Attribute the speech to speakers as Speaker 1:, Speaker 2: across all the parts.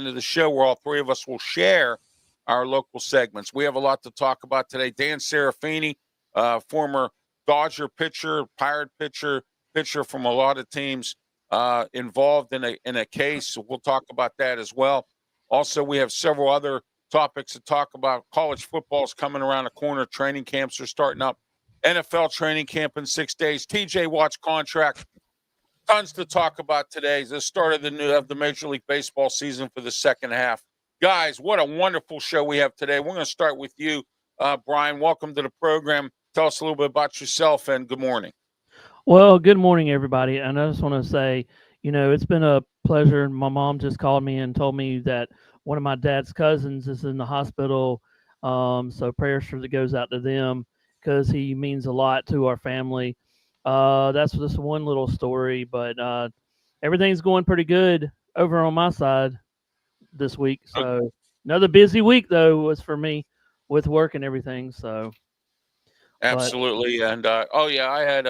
Speaker 1: of the show where all three of us will share our local segments. We have a lot to talk about today. Dan Serafini, former Dodger pitcher, Pirate pitcher from a lot of teams involved in a case. So we'll talk about that as well. Also, we have several other topics to talk about. College football is coming around the corner. Training camps are starting up. NFL training camp in 6 days. TJ Watt's contract. Tons to talk about today. The start of the Major League Baseball season for the second half. Guys, what a wonderful show we have today. We're going to start with you, Brian. Welcome to the program. Tell us a little bit about yourself and good morning.
Speaker 2: Well, good morning, everybody. And I just want to say, it's been a pleasure. My mom just called me and told me that one of my dad's cousins is in the hospital. So prayers goes out to them because he means a lot to our family. That's just one little story, but everything's going pretty good over on my side this week. So another busy week, though, was for me with work and everything. So
Speaker 1: absolutely. And I had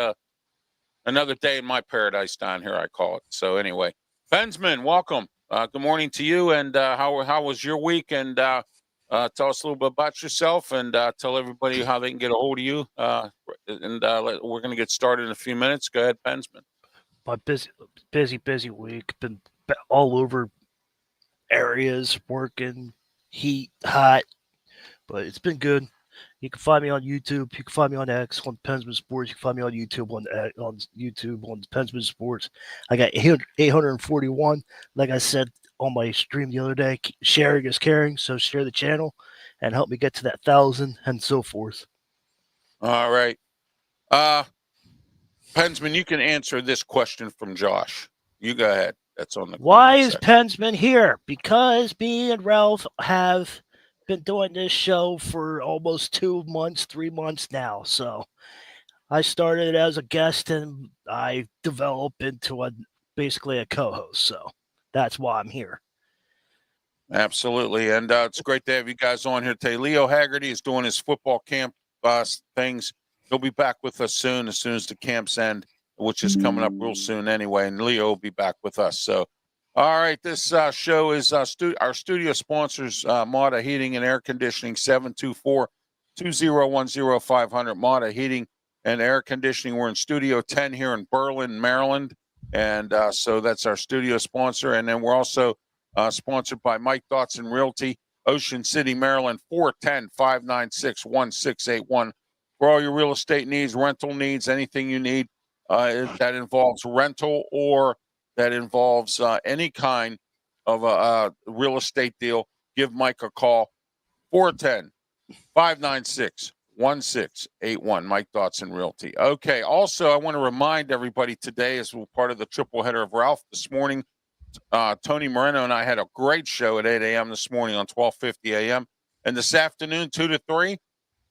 Speaker 1: another day in my paradise down here, I call it. So anyway, Pensman, welcome. Good morning to you. And how was your week? And tell us a little bit about yourself and tell everybody how they can get a hold of you. We're going to get started in a few minutes. Go ahead, Pensman.
Speaker 3: My busy week. Been all over areas, working, heat, hot, but it's been good. You can find me on YouTube. You can find me on X on Pensman Sports. You can find me on YouTube on Pensman Sports. I got 841. Like I said on my stream the other day, sharing is caring. So share the channel and help me get to that 1,000 and so forth.
Speaker 1: All right. Pensman, you can answer this question from Josh. You go ahead. That's on the.
Speaker 3: Why is Pensman here? Because me and Ralph have been doing this show for almost 2 months, 3 months now. So I started as a guest and I developed into basically a co-host. So that's why I'm here.
Speaker 1: Absolutely. And it's great to have you guys on here today. Leo Haggerty is doing his football camp things. He'll be back with us soon as the camps end, which is coming up real soon anyway. And Leo will be back with us. So, all right, this show is our studio sponsors, Mata Heating and Air Conditioning, 724-2010-500. Mata Heating and Air Conditioning. We're in Studio 10 here in Berlin, Maryland. And so that's our studio sponsor. And then we're also sponsored by Mike Dotson Realty, Ocean City, Maryland, 410-596-1681. For all your real estate needs, rental needs, anything you need that involves rental or that involves any kind of a real estate deal, give Mike a call, 410-596-1681, Mike Dotson Realty. Okay, also, I want to remind everybody today, as we're part of the triple header of Ralph this morning, Tony Moreno and I had a great show at 8 a.m. this morning on 12:50 a.m. And this afternoon, 2 to 3,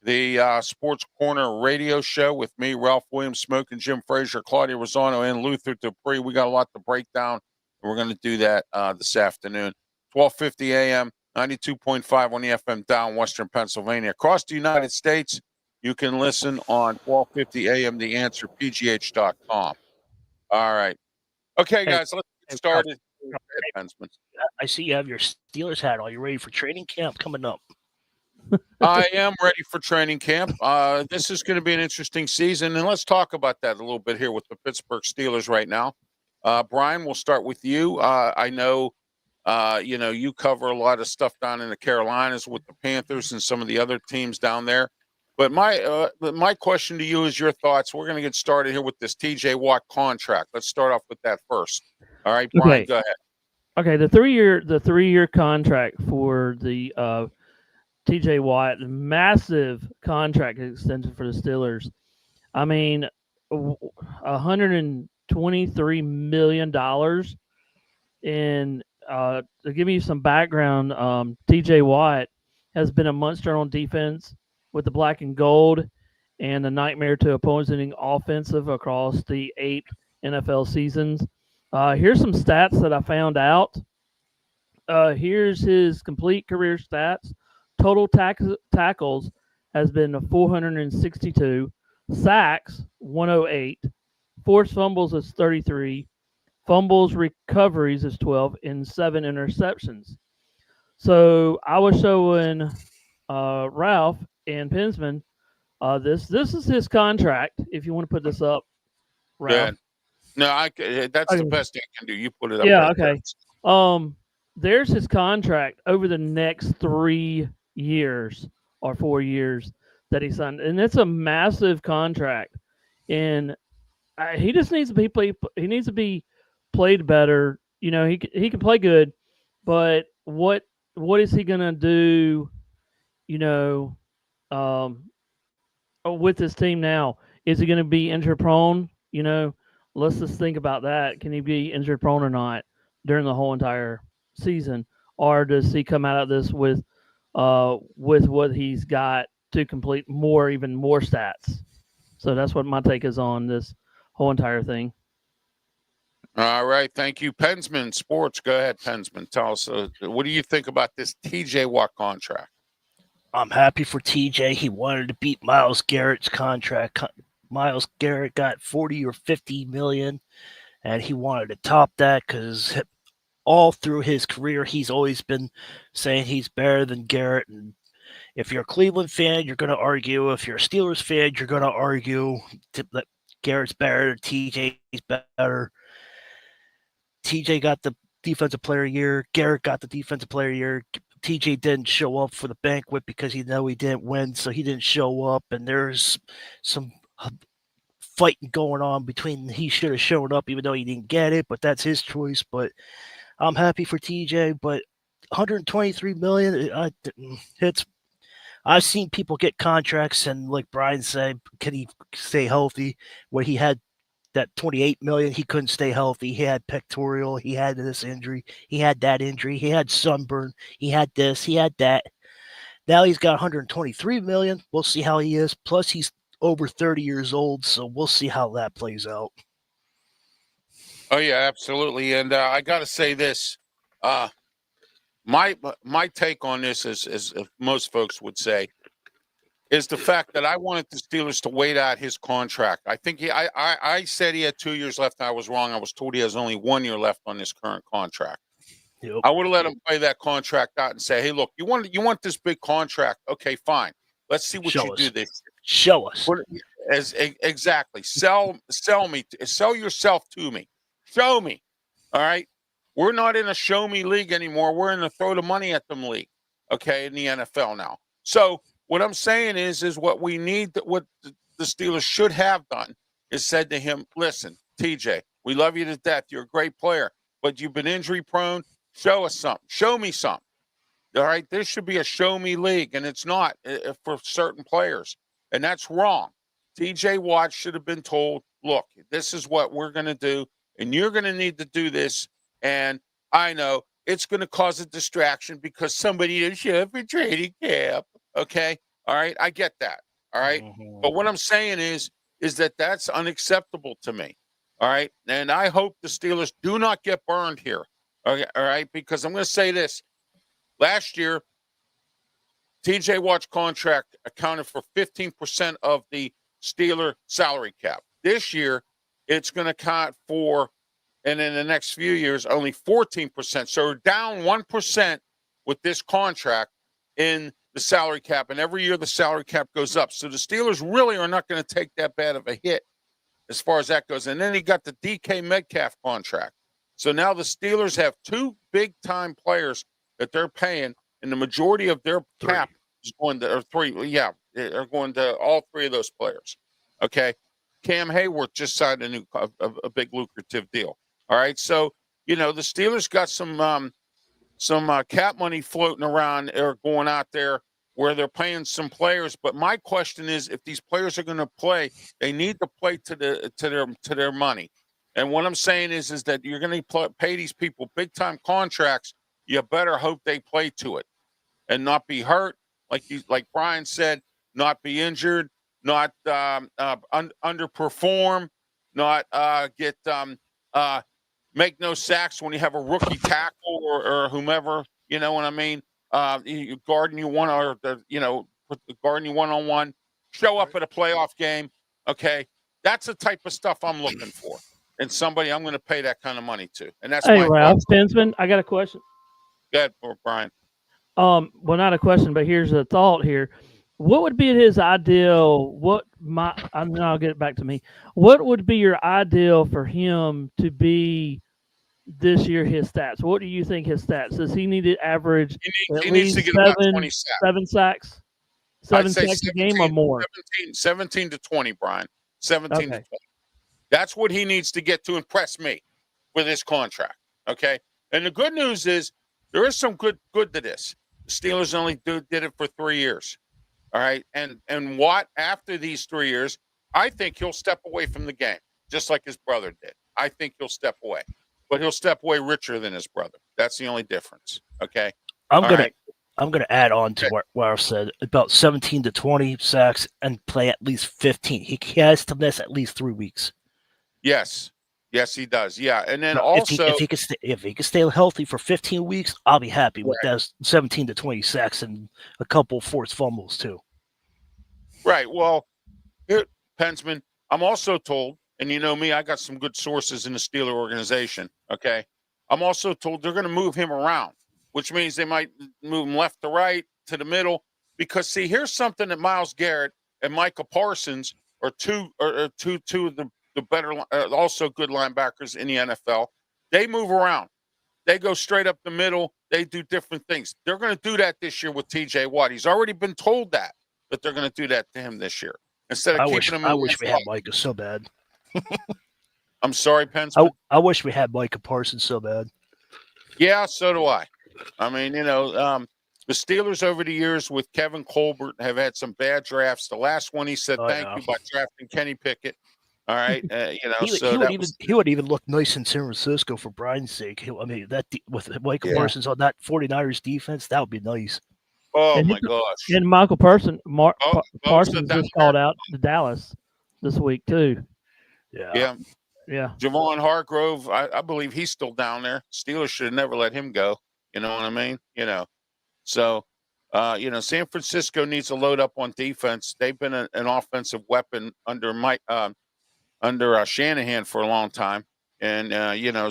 Speaker 1: the Sports Corner radio show with me, Ralph Williams, Smoke, and Jim Frazier, Claudia Rosano, and Luther Dupree. We got a lot to break down, and we're going to do that this afternoon. 12:50 a.m., 92.5 on the FM down Western Pennsylvania. Across the United States, you can listen on 12:50 a.m., The Answer, PGH.com. All right. Okay, guys, let's get started.
Speaker 3: I see you have your Steelers hat on. You ready for training camp coming up?
Speaker 1: I am ready for training camp. This is going to be an interesting season, and let's talk about that a little bit here with the Pittsburgh Steelers right now. Brian, we'll start with you. I know, you cover a lot of stuff down in the Carolinas with the Panthers and some of the other teams down there. But my question to you is your thoughts. We're going to get started here with this TJ Watt contract. Let's start off with that first. All right, Brian, go ahead.
Speaker 2: Okay, the three-year contract for the TJ Watt, massive contract extension for the Steelers. I mean, $123 million. And to give you some background, TJ Watt has been a monster on defense with the black and gold and a nightmare to opposing offensive across the 8 NFL seasons. Here's some stats that I found out. Here's his complete career stats. Total tackles has been 462. Sacks, 108. Forced fumbles is 33. Fumbles recoveries is 12. And 7 interceptions. So I was showing Ralph and Pensman. This is his contract. If you want to put this up, Ralph.
Speaker 1: Good. No, that's the
Speaker 2: Okay.
Speaker 1: best thing I can do. You put it up
Speaker 2: Yeah.
Speaker 1: right there.
Speaker 2: Okay. There's his contract over the next 3 years or 4 years that he signed, and it's a massive contract. And he just needs to be He needs to be played better. You know, he can play good, but what is he gonna do? You know, um, with his team now, is he gonna be injury prone? You know, let's just think about that. Can he be injury prone or not during the whole entire season, or does he come out of this with what he's got to complete even more stats? So that's what my take is on this whole entire thing.
Speaker 1: All right. Thank you. Pensman Sports. Go ahead, Pensman. Tell us, what do you think about this TJ Watt contract?
Speaker 3: I'm happy for TJ. He wanted to beat Myles Garrett's contract. Myles Garrett got 40 or 50 million, and he wanted to top that because all through his career, he's always been saying he's better than Garrett. And if you're a Cleveland fan, you're going to argue. If you're a Steelers fan, you're going to argue that Garrett's better, TJ's better. TJ got the defensive player of the year. Garrett got the defensive player of the year. TJ didn't show up for the banquet because he didn't win, so he didn't show up. And there's some fighting going on between he should have shown up even though he didn't get it, but that's his choice. But I'm happy for TJ. But 123 million, it's. I've seen people get contracts, and like Brian said, can he stay healthy? When he had that 28 million, he couldn't stay healthy. He had pectoral, he had this injury, he had that injury, he had sunburn, he had this, he had that. Now he's got 123 million. We'll see how he is. Plus he's over 30 years old, so we'll see how that plays out.
Speaker 1: Oh yeah, absolutely. And I got to say this, my take on this is, as most folks would say, is the fact that I wanted the Steelers to wait out his contract. I think I said he had 2 years left. I was wrong. I was told he has only 1 year left on this current contract.
Speaker 3: Yep.
Speaker 1: I would have let him play that contract out and say, "Hey, look, you want this big contract? Okay, fine. Let's see what you do this year.
Speaker 3: Show us.
Speaker 1: Exactly. Sell me. Sell yourself to me. Show me. All right. We're not in a show me league anymore. We're in a throw the money at them league. Okay, in the NFL now. So what I'm saying is what we need. What the Steelers should have done is said to him, "Listen, TJ, we love you to death. You're a great player, but you've been injury prone. Show us something. Show me something. All right, this should be a show me league, and it's not for certain players, and that's wrong. TJ Watt should have been told, look, this is what we're going to do, and you're going to need to do this. And I know it's going to cause a distraction because somebody is show up for training camp. Okay, all right, I get that. All right, but what I'm saying is that that's unacceptable to me. All right, and I hope the Steelers do not get burned here. Okay, all right, because I'm going to say this. Last year, TJ Watt's contract accounted for 15% of the Steeler salary cap. This year, it's going to count for, and in the next few years, only 14%. So we're down 1% with this contract in the salary cap. And every year the salary cap goes up. So the Steelers really are not going to take that bad of a hit as far as that goes. And then he got the DK Metcalf contract. So now the Steelers have two big-time players that they're paying, and the majority of their cap is going to, or three, yeah, they're going to all three of those players. Okay. Cam Hayward just signed a big lucrative deal. All right. So, the Steelers got some cap money floating around or going out there where they're paying some players. But my question is, if these players are going to play, they need to play to their money. And what I'm saying is that you're going to pay these people big time contracts. You better hope they play to it and not be hurt, like Brian said, not be injured, not underperform, not get make no sacks when you have a rookie tackle or whomever. You know what I mean? Guarding you one or guarding you one-on-one. Show up at a playoff game. Okay, that's the type of stuff I'm looking for, and somebody I'm going to pay that kind of money to. And that's
Speaker 2: Hey,
Speaker 1: my
Speaker 2: Ralph
Speaker 1: thoughts.
Speaker 2: Pensman, I got a question.
Speaker 1: Go ahead, Brian.
Speaker 2: Well, not a question, but here's a thought here. What would be his ideal? I'll get it back to me. What would be your ideal for him to be this year? His stats. What do you think his stats? Does he need to average at
Speaker 1: He needs to
Speaker 2: least
Speaker 1: get about 20 sacks. I'd
Speaker 2: seven
Speaker 1: say
Speaker 2: sacks a game or more?
Speaker 1: 17 to 20, Brian. 17 to
Speaker 2: Okay.
Speaker 1: 20. That's what he needs to get to impress me with his contract. Okay. And the good news is there is some good to this. The Steelers only did it for 3 years. All right. And Watt, after these 3 years, I think he'll step away from the game, just like his brother did. I think he'll step away. But he'll step away richer than his brother. That's the only difference. Okay.
Speaker 3: I'm gonna add on to what I said about 17 to 20 sacks and play at least 15. He has to miss at least 3 weeks.
Speaker 1: Yes, he does. Yeah, and then
Speaker 3: So
Speaker 1: also
Speaker 3: if he can stay healthy for 15 weeks, I'll be happy with those 17 to 20 sacks and a couple forced fumbles too.
Speaker 1: Right. Well, here, Pensman, I'm also told, and you know me, I got some good sources in the Steeler organization. Okay, I'm also told they're going to move him around, which means they might move him left to right to the middle. Because see, here's something that Myles Garrett and Micah Parsons are two of the better, also good linebackers in the NFL. They move around. They go straight up the middle. They do different things. They're going to do that this year with T.J. Watt. He's already been told that they're going to do that to him this year instead of keeping him.
Speaker 3: I wish we had Micah so bad.
Speaker 1: I'm sorry, Pensman.
Speaker 3: I wish we had Micah Parsons so bad.
Speaker 1: Yeah, so do I. I mean, the Steelers over the years with Kevin Colbert have had some bad drafts. The last one, he said thank you by drafting Kenny Pickett. All right,
Speaker 3: he would even look nice in San Francisco for Brian's sake. I mean, with Michael Parsons on that 49ers defense, that would be nice.
Speaker 1: Oh my gosh!
Speaker 2: And Michael Parsons just called out to Dallas this week too.
Speaker 1: Yeah. Javon Hargrove, I believe he's still down there. Steelers should have never let him go. You know what I mean? So, San Francisco needs to load up on defense. They've been an offensive weapon under Shanahan for a long time. And,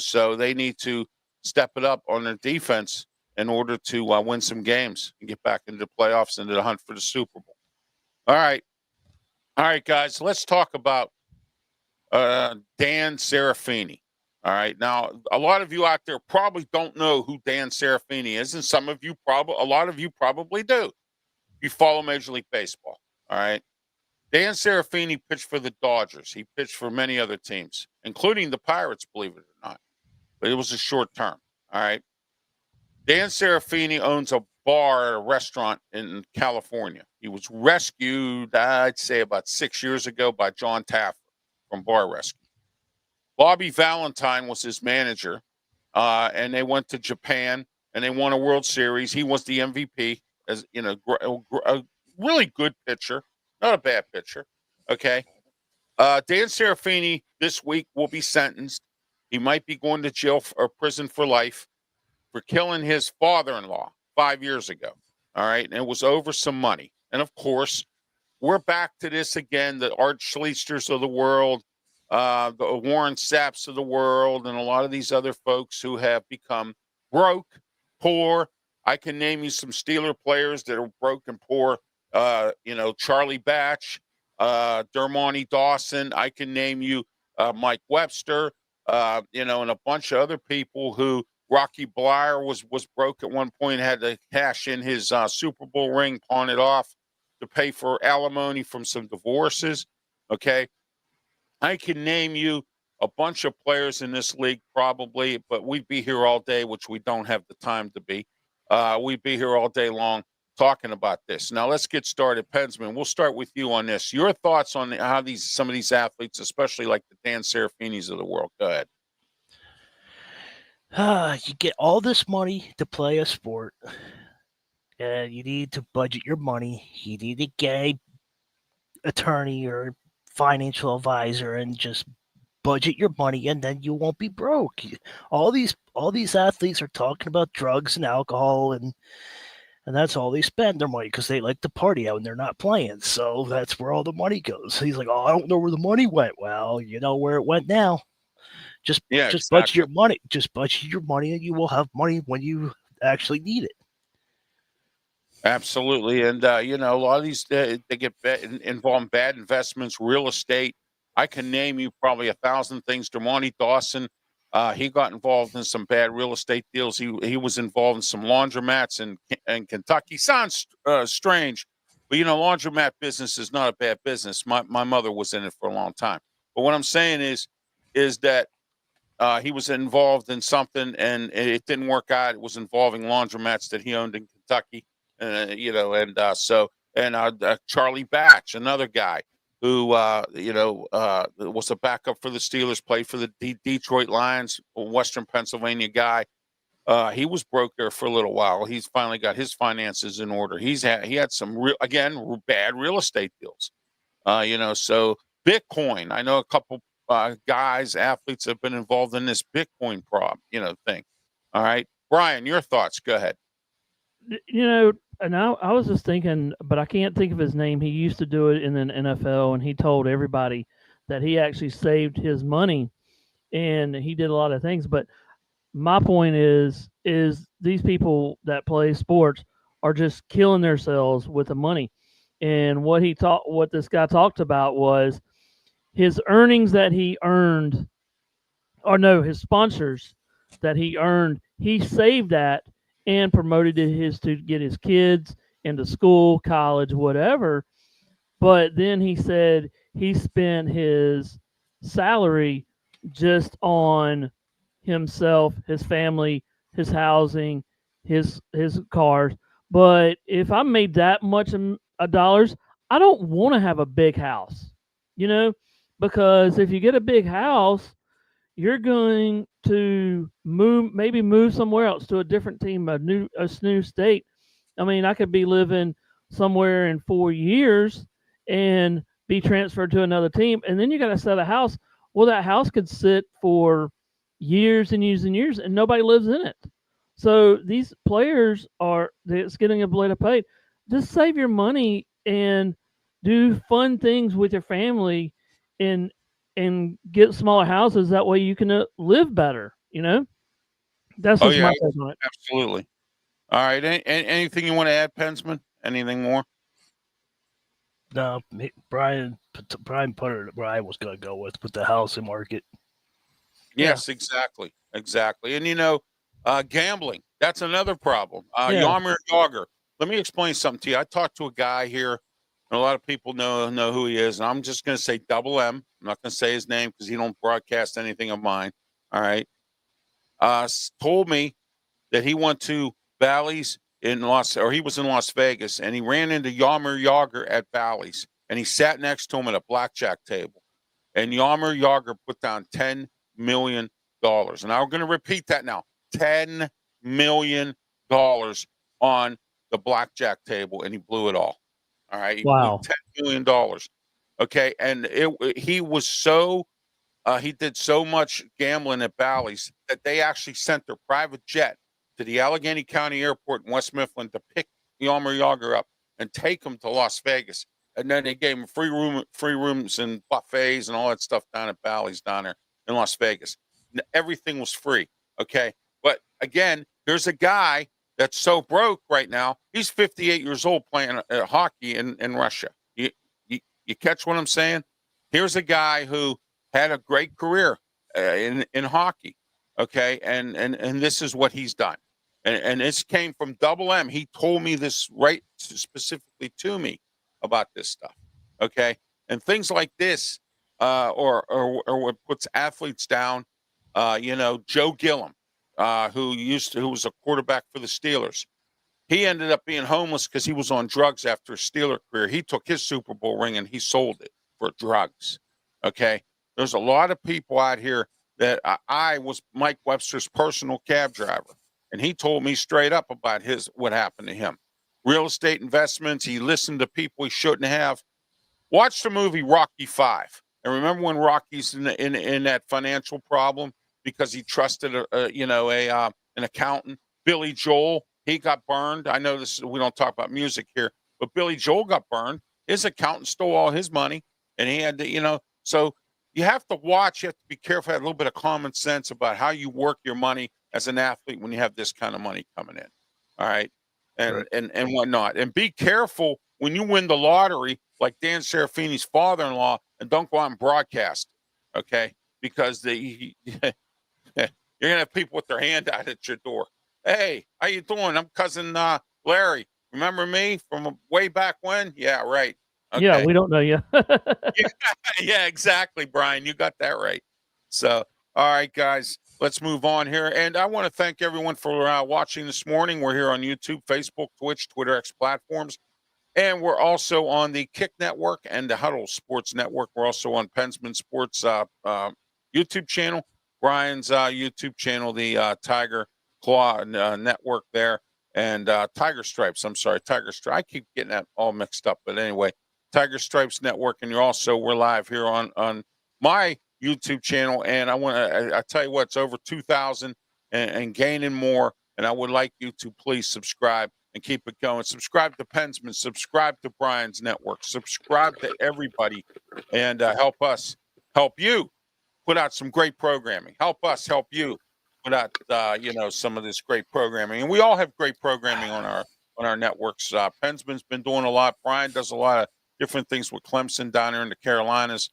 Speaker 1: so they need to step it up on their defense in order to win some games and get back into the playoffs and into the hunt for the Super Bowl. All right, guys, let's talk about Dan Serafini. All right. Now, a lot of you out there probably don't know who Dan Serafini is, and a lot of you probably do. You follow Major League Baseball. All right. Dan Serafini pitched for the Dodgers. He pitched for many other teams, including the Pirates, believe it or not. But it was a short term. All right. Dan Serafini owns a bar, a restaurant in California. He was rescued, I'd say, about 6 years ago by John Taffer from Bar Rescue. Bobby Valentine was his manager, and they went to Japan and they won a World Series. He was the MVP, as a really good pitcher, not a bad pitcher. Okay, Dan Serafini this week will be sentenced. He might be going to jail or prison for life for killing his father-in-law 5 years ago. All right, and it was over some money. And of course, we're back to this again. The Art Schleichers of the world, the Warren Sapps of the world, and a lot of these other folks who have become broke, poor. I can name you some Steeler players that are broke and poor. Charlie Batch, Dermontti Dawson. I can name you Mike Webster, and a bunch of other people who Rocky Blyer was broke at one point, had to cash in his Super Bowl ring, pawn it off to pay for alimony from some divorces. Okay. I can name you a bunch of players in this league probably, but we'd be here all day, which we don't have the time to be. We'd be here all day long talking about this. Now let's get started. Pensman, we'll start with you on this. Your thoughts on how some of these athletes, especially like the Dan Serafinis of the world. Go ahead.
Speaker 3: You get all this money to play a sport, and you need to budget your money. You need to get an attorney or financial advisor and just budget your money, and then you won't be broke. All these athletes are talking about drugs and alcohol, and that's all they spend their money because they like to party out when they're not playing. So that's where all the money goes. He's like, oh, I don't know where the money went. Well, you know where it went now. Just budget your money. Just budget your money, and you will have money when you actually need it.
Speaker 1: Absolutely, and a lot of these they get involved in bad investments, real estate. I can name you probably 1,000 things. Dermonti Dawson, he got involved in some bad real estate deals. He was involved in some laundromats in Kentucky. Sounds strange, but laundromat business is not a bad business. My mother was in it for a long time. But what I'm saying is that he was involved in something and it didn't work out. It was involving laundromats that he owned in Kentucky, Charlie Batch, another guy who was a backup for the Steelers, played for the Detroit Lions, a Western Pennsylvania guy. He was broke there for a little while. He's finally got his finances in order. He had some bad real estate deals. So Bitcoin. I know a couple guys, athletes have been involved in this Bitcoin thing. All right, Brian, your thoughts. Go ahead.
Speaker 2: And I was just thinking, but I can't think of his name. He used to do it in the NFL, and he told everybody that he actually saved his money, and he did a lot of things. But my point is these people that play sports are just killing themselves with the money. And what this guy talked about was his earnings that he earned, or no, his sponsors that he earned, he saved that and promoted his to get his kids into school, college, whatever. But then he said he spent his salary just on himself, his family, his housing, his cars. But if I made that much dollars, I don't want to have a big house, you know, because if you get a big house, you're going to maybe move somewhere else to a different team, a new state. I mean, I could be living somewhere in 4 years and be transferred to another team, and then you got to sell a house. Well, that house could sit for years and years and years, and nobody lives in it. So these players it's getting a blade of pay. Just save your money and do fun things with your family, and get smaller houses. That way you can live better. That's
Speaker 1: Oh
Speaker 2: just
Speaker 1: yeah,
Speaker 2: my take on it.
Speaker 1: absolutely. All right. Anything you want to add, Pensman? Anything more?
Speaker 3: No, Brian put it where I was going to go with the housing market.
Speaker 1: Yes, exactly. And gambling, that's another problem.
Speaker 2: Yeah.
Speaker 1: Yarmir Yager. Let me explain something to you. I talked to a guy here, and a lot of people know who he is, and I'm just going to say Double M. I'm not going to say his name because he don't broadcast anything of mine. All right. Told me that he went to Bally's he was in Las Vegas, and he ran into Yarmir Yager at Bally's, and he sat next to him at a blackjack table. And Yarmir Yager put down $10 million. And I'm going to repeat that now. $10 million on the blackjack table, and he blew it all. All right. He
Speaker 2: Wow.
Speaker 1: blew $10 million. Okay. And he was he did so much gambling at Bally's that they actually sent their private jet to the Allegheny County Airport in West Mifflin to pick Yarmir Yager up and take him to Las Vegas. And then they gave him free rooms and buffets and all that stuff down at Bally's down there in Las Vegas. Everything was free. Okay. But again, there's a guy that's so broke right now. He's 58 years old playing hockey in Russia. You catch what I'm saying? Here's a guy who had a great career in hockey. Okay. And this is what he's done. And this came from Double M. He told me this right specifically to me about this stuff. Okay. And things like this, or what puts athletes down, Joe Gillum, who was a quarterback for the Steelers. He ended up being homeless because he was on drugs after a Steeler career. He took his Super Bowl ring and he sold it for drugs. Okay. There's a lot of people out here that I was Mike Webster's personal cab driver. And he told me straight up about what happened to him. Real estate investments. He listened to people he shouldn't have. Watch the movie Rocky Five, and remember when Rocky's in that financial problem because he trusted an accountant. Billy Joel, he got burned. I know we don't talk about music here, but Billy Joel got burned. His accountant stole all his money, and he had to, so you have to watch. You have to be careful, have a little bit of common sense about how you work your money as an athlete when you have this kind of money coming in. All right. and
Speaker 3: Right.
Speaker 1: and whatnot. And be careful when you win the lottery, like Dan Serafini's father-in-law, and don't go out and broadcast, okay? Because you're gonna have people with their hand out at your door. Hey, how you doing? I'm cousin Larry. Remember me from way back when? Yeah, right.
Speaker 2: Yeah,
Speaker 1: Okay.
Speaker 2: we don't know you.
Speaker 1: Yeah, yeah, exactly, Brian. You got that right. So, all right, guys, let's move on here. And I want to thank everyone for watching this morning. We're here on YouTube, Facebook, Twitch, Twitter X platforms. And we're also on the Kick Network and the Huddle Sports Network. We're also on Pensman Sports YouTube channel, Brian's YouTube channel, the Tiger Claw Network there, and Tiger Stripes. I'm sorry, Tiger Stripes. I keep getting that all mixed up, but anyway, Tiger Stripes Network, and we're live here on my YouTube channel. And I tell you what, it's over 2,000 and gaining more. And I would like you to please subscribe and keep it going. Subscribe to Pensman, subscribe to Brian's Network, subscribe to everybody, and help us help you put out some great programming. Help us help you put out some of this great programming. And we all have great programming on our networks. Pensman's been doing a lot. Brian does a lot of different things with Clemson down there in the Carolinas.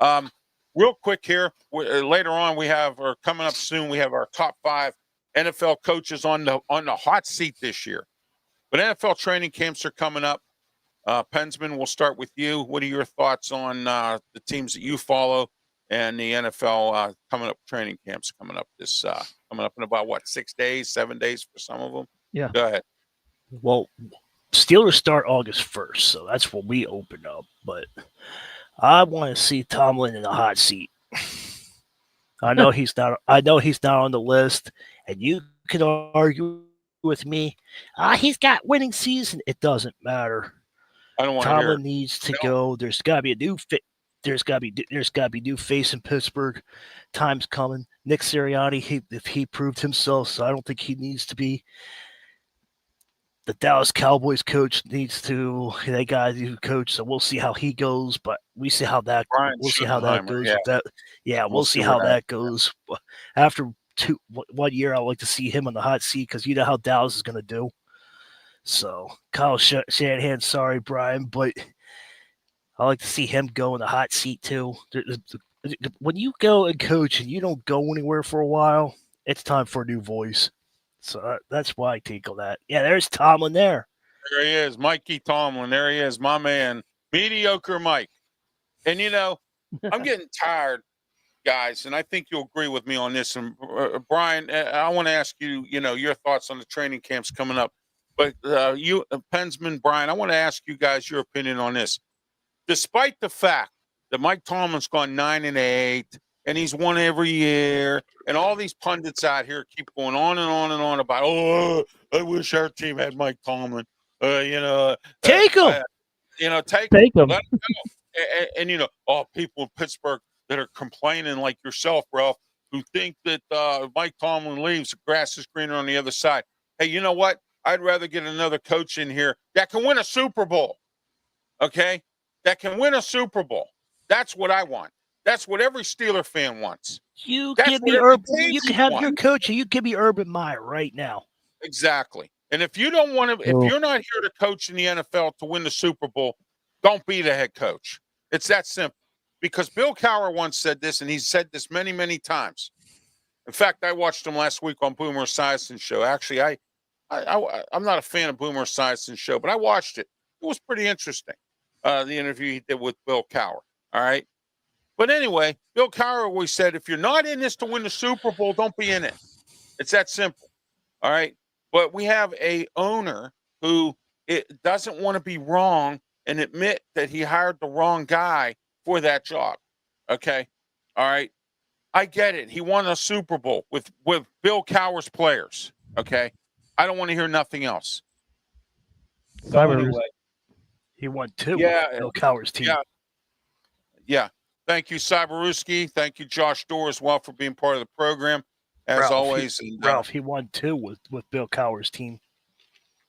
Speaker 1: Real quick here, later on or coming up soon, we have our top 5 NFL coaches on the hot seat this year. But NFL training camps are coming up. Pensman, we'll start with you. What are your thoughts on the teams that you follow and the NFL coming up training camps coming up in about 6 days, 7 days for some of them?
Speaker 2: Yeah.
Speaker 1: Go ahead.
Speaker 3: Well, Steelers start August 1st, so that's when we open up. But I want to see Tomlin in the hot seat. I know he's not. I know he's not on the list, and you can argue with me. He's got winning season. It doesn't matter.
Speaker 1: I don't want to hear
Speaker 3: Tomlin
Speaker 1: it.
Speaker 3: needs to go. There's got to be a new fit. There's got to be new face in Pittsburgh. Time's coming. Nick Sirianni, if he proved himself, so I don't think he needs to be. The Dallas Cowboys coach needs to. They got a new coach, so we'll see how he goes. But we see how that.
Speaker 1: Brian
Speaker 3: We'll see how that
Speaker 1: Schottenheimer,
Speaker 3: goes.
Speaker 1: yeah.
Speaker 3: With that, yeah, we'll see
Speaker 1: where
Speaker 3: how that goes. After 1 year, I'd like to see him on the hot seat because you know how Dallas is going to do. So Kyle Shanahan, sorry, Brian, but I like to see him go in the hot seat too. When you go and coach and you don't go anywhere for a while, it's time for a new voice. So that's why I take all that. Yeah, there's Tomlin there.
Speaker 1: There he is, Mikey Tomlin. There he is, my man, mediocre Mike. And I'm getting tired, guys, and I think you'll agree with me on this. And Brian, I want to ask you, your thoughts on the training camps coming up. But you, Pensman, Brian, I want to ask you guys your opinion on this. Despite the fact that Mike Tomlin's gone 9-8, and he's won every year, and all these pundits out here keep going on and on and on about, I wish our team had Mike Tomlin.
Speaker 3: Take him.
Speaker 1: Take
Speaker 2: Take them.
Speaker 1: let him go. And people in Pittsburgh that are complaining like yourself, Ralph, who think that Mike Tomlin leaves, the grass is greener on the other side. Hey, you know what? I'd rather get another coach in here that can win a Super Bowl. Okay? That can win a Super Bowl. That's what I want. That's what every Steeler fan wants.
Speaker 3: You
Speaker 1: That's
Speaker 3: give
Speaker 1: what
Speaker 3: me
Speaker 1: every
Speaker 3: Urban.
Speaker 1: team
Speaker 3: You can have
Speaker 1: wants.
Speaker 3: your coach, and you give me Urban Meyer right now.
Speaker 1: Exactly. And if you don't want to, if you're not here to coach in the NFL to win the Super Bowl, don't be the head coach. It's that simple. Because Bill Cowher once said this, and he's said this many, many times. In fact, I watched him last week on Boomer Esiason's show. Actually, I'm not a fan of Boomer Esiason's show, but I watched it. It was pretty interesting. The interview he did with Bill Cowher. All right. But anyway, Bill Cowher always said, if you're not in this to win the Super Bowl, don't be in it. It's that simple. All right. But we have a owner who doesn't want to be wrong and admit that he hired the wrong guy for that job. Okay. All right. I get it. He won a Super Bowl with Bill Cowher's players. Okay. I don't want to hear nothing else. So anyway.
Speaker 3: He won 2
Speaker 1: Yeah,
Speaker 3: with Bill Cowher's team.
Speaker 1: Yeah. Thank you, Cyberuski. Thank you, Josh Dorr, as well, for being part of the program, as
Speaker 3: Ralph,
Speaker 1: always.
Speaker 3: Ralph, he won 2 with Bill Cowher's team.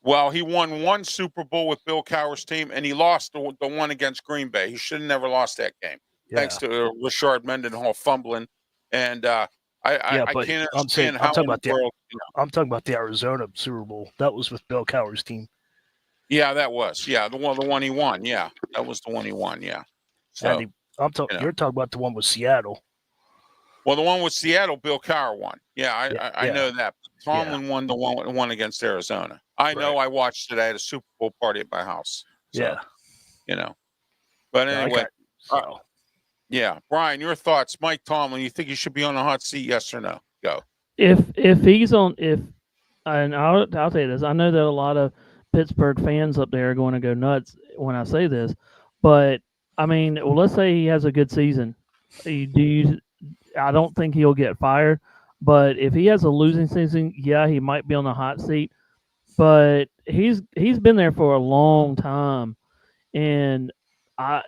Speaker 1: Well, he won 1 Super Bowl with Bill Cowher's team, and he lost the one against Green Bay. He should have never lost that game, thanks to Rashard Mendenhall fumbling. And I I
Speaker 3: but
Speaker 1: can't
Speaker 3: I'm saying
Speaker 1: understand how in the world.
Speaker 3: I'm talking about the Arizona Super Bowl. That was with Bill Cowher's team.
Speaker 1: Yeah, that was. Yeah, the one he won. Yeah, that was the one he won. Yeah. So
Speaker 3: You're talking about the one with Seattle.
Speaker 1: well, the one with Seattle, Bill Cowher won. Yeah, I know that. Tomlin won the one against Arizona. I know. I watched it. I had a Super Bowl party at my house. So, But anyway, yeah, Brian, your thoughts, Mike Tomlin. You think he should be on the hot seat? Yes or no? Go.
Speaker 2: If he's on, and I'll tell you this, I know that a lot of Pittsburgh fans up there are going to go nuts when I say this, but I mean, well, let's say he has a good season. I don't think he'll get fired, but if he has a losing season, yeah, he might be on the hot seat. But he's been there for a long time, and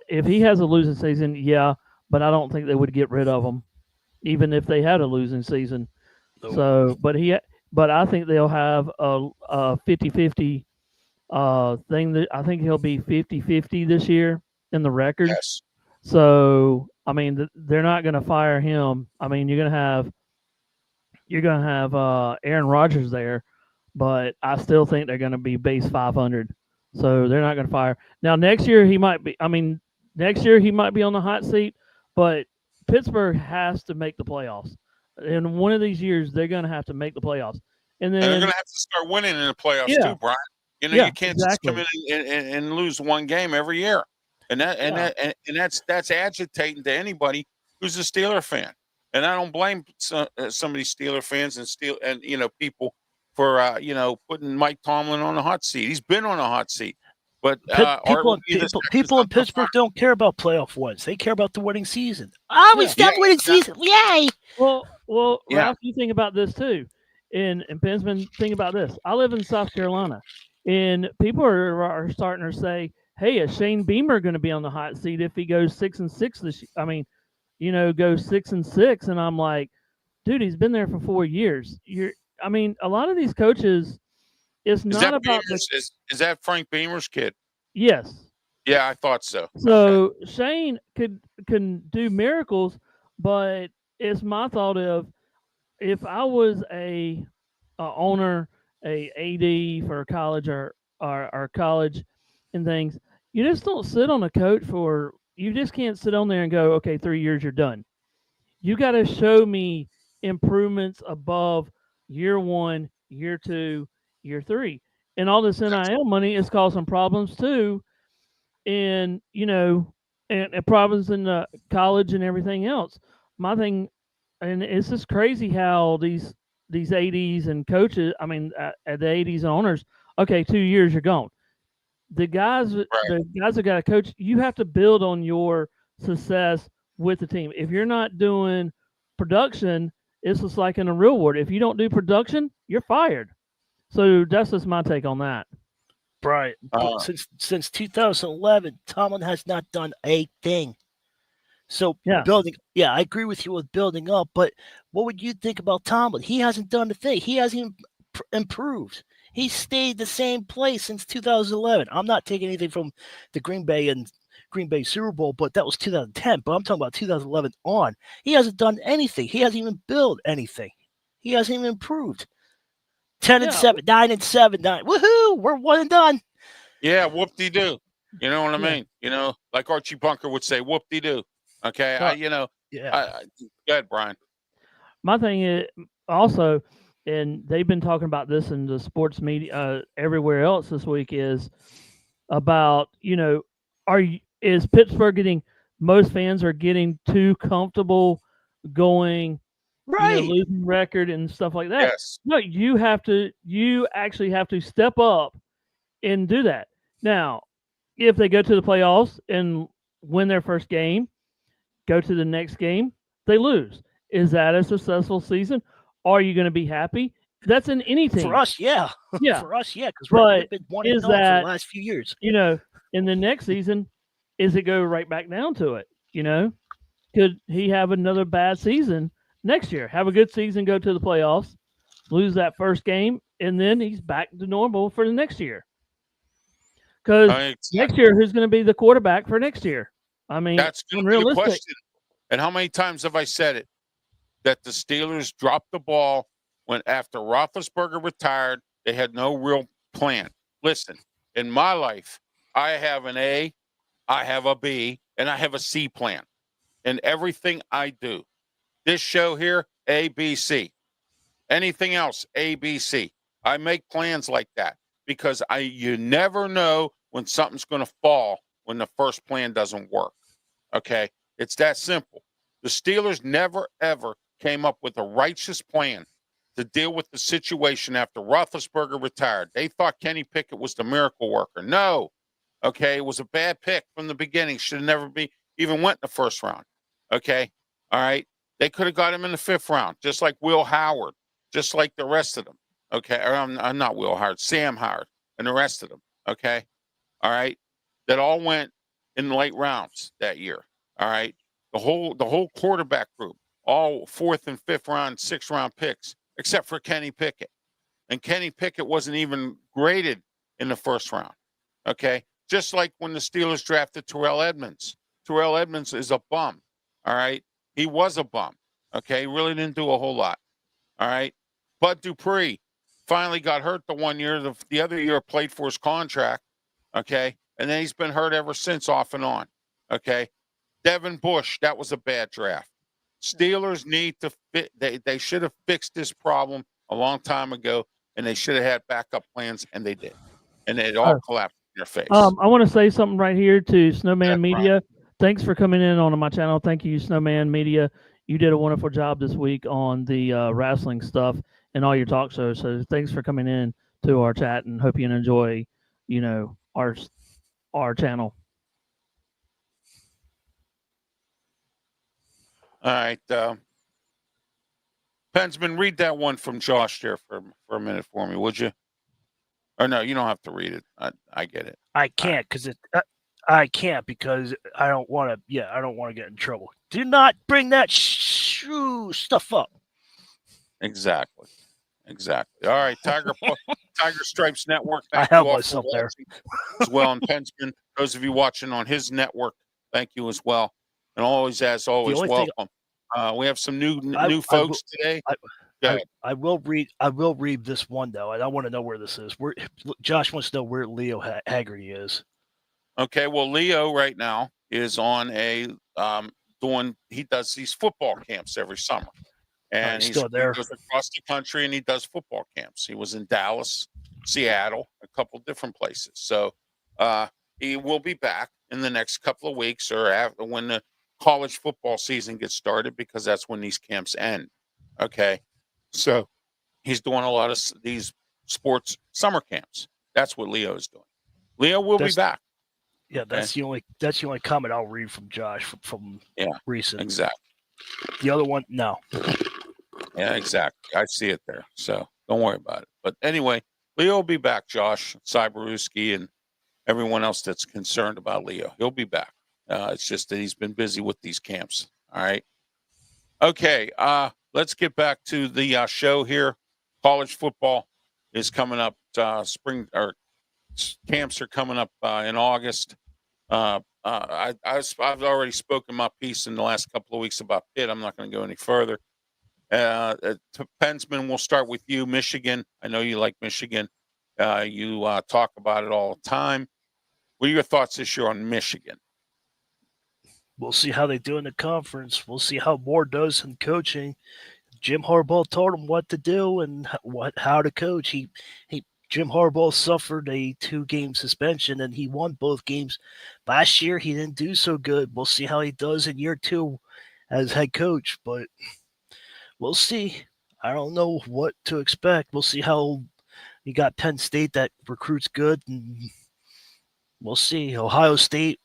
Speaker 2: if he has a losing season, yeah, but I don't think they would get rid of him, even if they had a losing season.
Speaker 3: Nope.
Speaker 2: So, but I think they'll have a 50-50 thing. That I think he'll be 50-50 this year in the record.
Speaker 1: Yes.
Speaker 2: So, I mean, they're not going to fire him. I mean, you're going to have Aaron Rodgers there, but I still think they're going to be base 500. So they're not going to fire. Now next year he might be. I mean, next year he might be on the hot seat, but Pittsburgh has to make the playoffs. In one of these years, they're going to have to make the playoffs, and then
Speaker 1: they're going to have to start winning in the playoffs too, Brian. You can't just come in and lose one game every year, and that's agitating to anybody who's a Steeler fan. And I don't blame some of these Steeler fans and people for putting Mike Tomlin on the hot seat. He's been on a hot seat, but
Speaker 3: people in Pittsburgh don't care about playoff wins. They care about the winning season.
Speaker 4: We stopped winning season. Yay!
Speaker 2: Well, Ralph, you think about this too, and Pensman, think about this. I live in South Carolina, and people are starting to say, "Hey, is Shane Beamer going to be on the hot seat if he goes 6-6 this? I mean, go 6-6?" And I'm like, dude, he's been there for 4 years. I mean, a lot of these coaches, it's not about
Speaker 1: is that Frank Beamer's kid?
Speaker 2: Yes.
Speaker 1: Yeah, I thought so.
Speaker 2: So Shane can do miracles, but it's my thought of if I was a owner, a AD for a college or college and things, you just don't sit on a coach for. You just can't sit on there and go, okay, 3 years, you're done. You got to show me improvements above year 1, year 2, year 3. And all this NIL money is causing problems too. And, and problems in the college and everything else. My thing, and it's just crazy how these ADs and coaches, I mean, the ADs and owners, okay, 2 years, you're gone. The guys that got to coach, you have to build on your success with the team. If you're not doing production, it's just like in the real world. If you don't do production, you're fired. So that's just my take on that.
Speaker 3: Brian, since 2011, Tomlin has not done a thing. So building, I agree with you with building up, but what would you think about Tomlin? He hasn't done a thing. He hasn't even improved. He stayed the same place since 2011. I'm not taking anything from the Green Bay Super Bowl, but that was 2010. But I'm talking about 2011 on. He hasn't done anything. He hasn't even built anything. He hasn't even improved. 10-7, 9-7, 9. Woohoo! We're 1 and done.
Speaker 1: Yeah, whoop-de-doo. You know what I mean? Like Archie Bunker would say, whoop-de-doo. Okay, go ahead, Brian.
Speaker 2: My thing is also, and they've been talking about this in the sports media everywhere else this week, is about is Pittsburgh getting, most fans are getting too comfortable going losing record and stuff like that.
Speaker 1: Yes.
Speaker 2: No, you actually have to step up and do that. Now, if they go to the playoffs and win their first game, go to the next game, they lose. Is that a successful season? Are you going to be happy? That's in any team.
Speaker 3: For us, yeah.
Speaker 2: Yeah.
Speaker 3: For us, yeah, because we've been 1 and 0 for the last few years.
Speaker 2: In the next season, is it go right back down to it? Could he have another bad season next year? Have a good season, go to the playoffs, lose that first game, and then he's back to normal for the next year. Because next year, who's going to be the quarterback for next year? I mean,
Speaker 1: that's going to be the question. And how many times have I said it? that the Steelers dropped the ball when after Roethlisberger retired. They had no real plan. Listen, in my life, I have an A, I have a B, and I have a C plan in everything I do. This show here, A, B, C. Anything else, A, B, C. I make plans like that because you never know when something's going to fall when the first plan doesn't work. Okay? It's that simple. The Steelers never, ever came up with a righteous plan to deal with the situation after Roethlisberger retired. They thought Kenny Pickett was the miracle worker. No. Okay? It was a bad pick from the beginning. Should have never even went in the first round. Okay? All right? They could have got him in the 5th round, just like Will Howard, just like the rest of them. Okay? Or I'm not Will Howard, Sam Howard, and the rest of them. Okay? All right? That all went in the late rounds that year. All right? The whole quarterback group, all 4th and 5th round, 6th round picks, except for Kenny Pickett. And Kenny Pickett wasn't even graded in the 1st round. Okay? Just like when the Steelers drafted Terrell Edmonds. Terrell Edmonds is a bum. All right? He was a bum. Okay? He really didn't do a whole lot. All right? Bud Dupree finally got hurt the one year. The other year played for his contract. Okay? And then he's been hurt ever since, off and on. Okay? Devin Bush, that was a bad draft. Steelers need to fit. They should have fixed this problem a long time ago, and they should have had backup plans, and they did. And it all collapsed in their face.
Speaker 2: I want to say something right here to Snowman
Speaker 1: That's
Speaker 2: Media.
Speaker 1: right.
Speaker 2: Thanks for coming in on my channel. Thank you, Snowman Media. You did a wonderful job this week on the wrestling stuff and all your talk shows. So thanks for coming in to our chat, and hope you enjoy, our channel.
Speaker 1: All right. Pensman, read that one from Josh there for a minute for me, would you? Or no, you don't have to read it. I get it.
Speaker 3: I can't because I can't because I don't want to. Yeah, I don't want to get in trouble. Do not bring that stuff up.
Speaker 1: Exactly. All right, Tiger Stripes Network.
Speaker 3: I
Speaker 1: Thank you
Speaker 3: have
Speaker 1: all
Speaker 3: myself
Speaker 1: for
Speaker 3: there
Speaker 1: watching as well. And Pensman, those of you watching on his network, thank you as well. And as always, welcome. We have some new folks today.
Speaker 3: I will read this one though, and I want to know where this is. Josh wants to know where Leo Haggerty is.
Speaker 1: Okay, well, Leo right now is on he does these football camps every summer. And
Speaker 3: he's still there.
Speaker 1: He goes across the country and he does football camps. He was in Dallas, Seattle, a couple different places. So he will be back in the next couple of weeks or after when the college football season gets started, because that's when these camps end. Okay. So he's doing a lot of these sports summer camps. That's what Leo is doing. Leo will be back.
Speaker 3: Yeah, that's the only comment I'll read from Josh from recent.
Speaker 1: Exactly.
Speaker 3: The other one, no.
Speaker 1: Yeah, exactly. I see it there. So don't worry about it. But anyway, Leo will be back, Josh, Cyberuski, and everyone else that's concerned about Leo. He'll be back. It's just that he's been busy with these camps. All right. Okay. Let's get back to the show here. College football is coming up. Spring or camps are coming up in August. I've already spoken my piece in the last couple of weeks about Pitt. I'm not going to go any further. Pensman, we'll start with you. Michigan. I know you like Michigan. You talk about it all the time. What are your thoughts this year on Michigan?
Speaker 3: We'll see how they do in the conference. We'll see how Moore does in coaching. Jim Harbaugh told him what to do and how to coach. Jim Harbaugh suffered a 2-game suspension, and he won both games. Last year, he didn't do so good. We'll see how he does in year 2 as head coach, but we'll see. I don't know what to expect. We'll see how you got Penn State that recruits good, and we'll see. Ohio State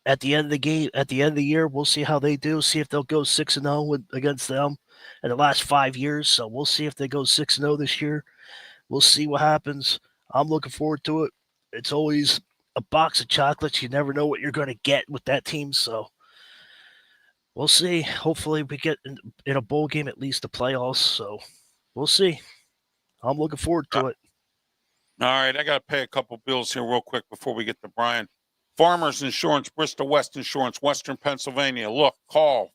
Speaker 3: at the end of the game, at the end of the year, we'll see how they do. See if they'll go 6-0 against them in the last 5 years. So we'll see if they go 6-0 this year. We'll see what happens. I'm looking forward to it. It's always a box of chocolates. You never know what you're going to get with that team. So we'll see. Hopefully we get in a bowl game at least the playoffs. So we'll see. I'm looking forward to it.
Speaker 1: All right. I got to pay a couple bills here real quick before we get to Brian. Farmers Insurance, Bristol West Insurance, Western Pennsylvania. Look, call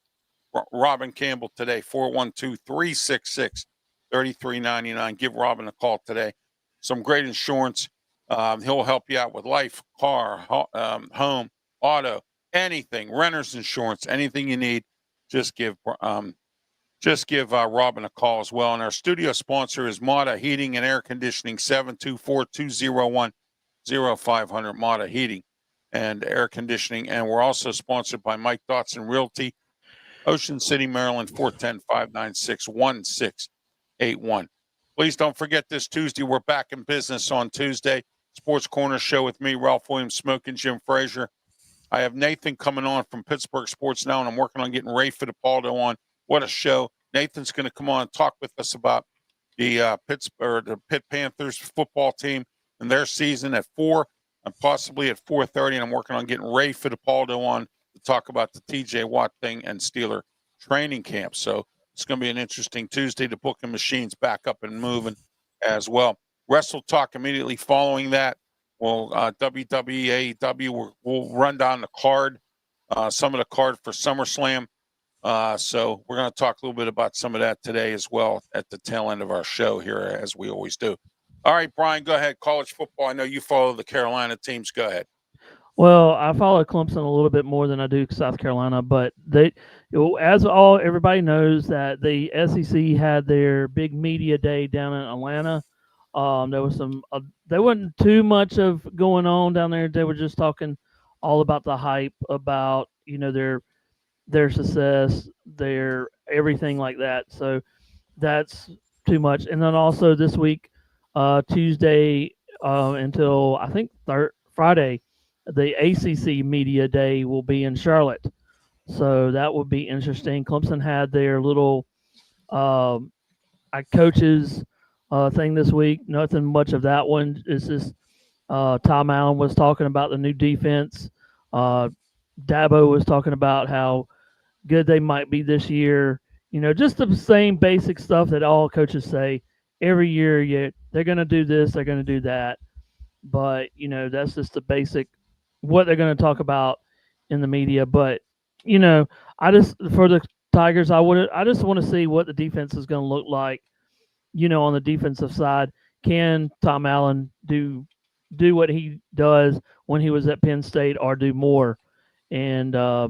Speaker 1: Robin Campbell today, 412-366-3399. Give Robin a call today. Some great insurance. He'll help you out with life, car, home, auto, anything, renter's insurance, anything you need. Just give Robin a call as well. And our studio sponsor is Mata Heating and Air Conditioning, 724-201-0500, Mata Heating and Air Conditioning. And we're also sponsored by Mike Dotson Realty, Ocean City, Maryland, 410-596-1681. Please don't forget this Tuesday, we're back in business on Tuesday. Sports Corner Show with me, Ralph Williams, Smoke, and Jim Frazier. I have Nathan coming on from Pittsburgh Sports Now, and I'm working on getting Ray Fittipaldo on. What a show. Nathan's going to come on and talk with us about the Pitt Panthers football team and their season at 4 and possibly at 4:30. And I'm working on getting Ray Fittipaldo on to talk about the TJ Watt thing and Steeler training camp. So it's going to be an interesting Tuesday. The booking machine's back up and moving as well. Wrestle Talk immediately following that. Well, WWE, AEW, we'll run down the card, some of the card for SummerSlam. So we're going to talk a little bit about some of that today as well at the tail end of our show here, as we always do. All right, Brian, go ahead. College football. I know you follow the Carolina teams. Go ahead.
Speaker 2: Well, I follow Clemson a little bit more than I do South Carolina, but everybody knows that the SEC had their big media day down in Atlanta. There was there wasn't too much of going on down there. They were just talking all about the hype, about their success, their everything like that. So that's too much. And then also this week, Tuesday until I think Friday, the ACC Media Day will be in Charlotte. So that will be interesting. Clemson had their little coaches thing this week. Nothing much of that one. It's just Tom Allen was talking about the new defense. Dabo was talking about how good they might be this year. Just the same basic stuff that all coaches say every year. Yeah, they're going to do this, they're going to do that. But, that's just the basic what they're going to talk about in the media. But, I just, for the Tigers, I just want to see what the defense is going to look like, on the defensive side. Can Tom Allen do what he does when he was at Penn State, or do more? And I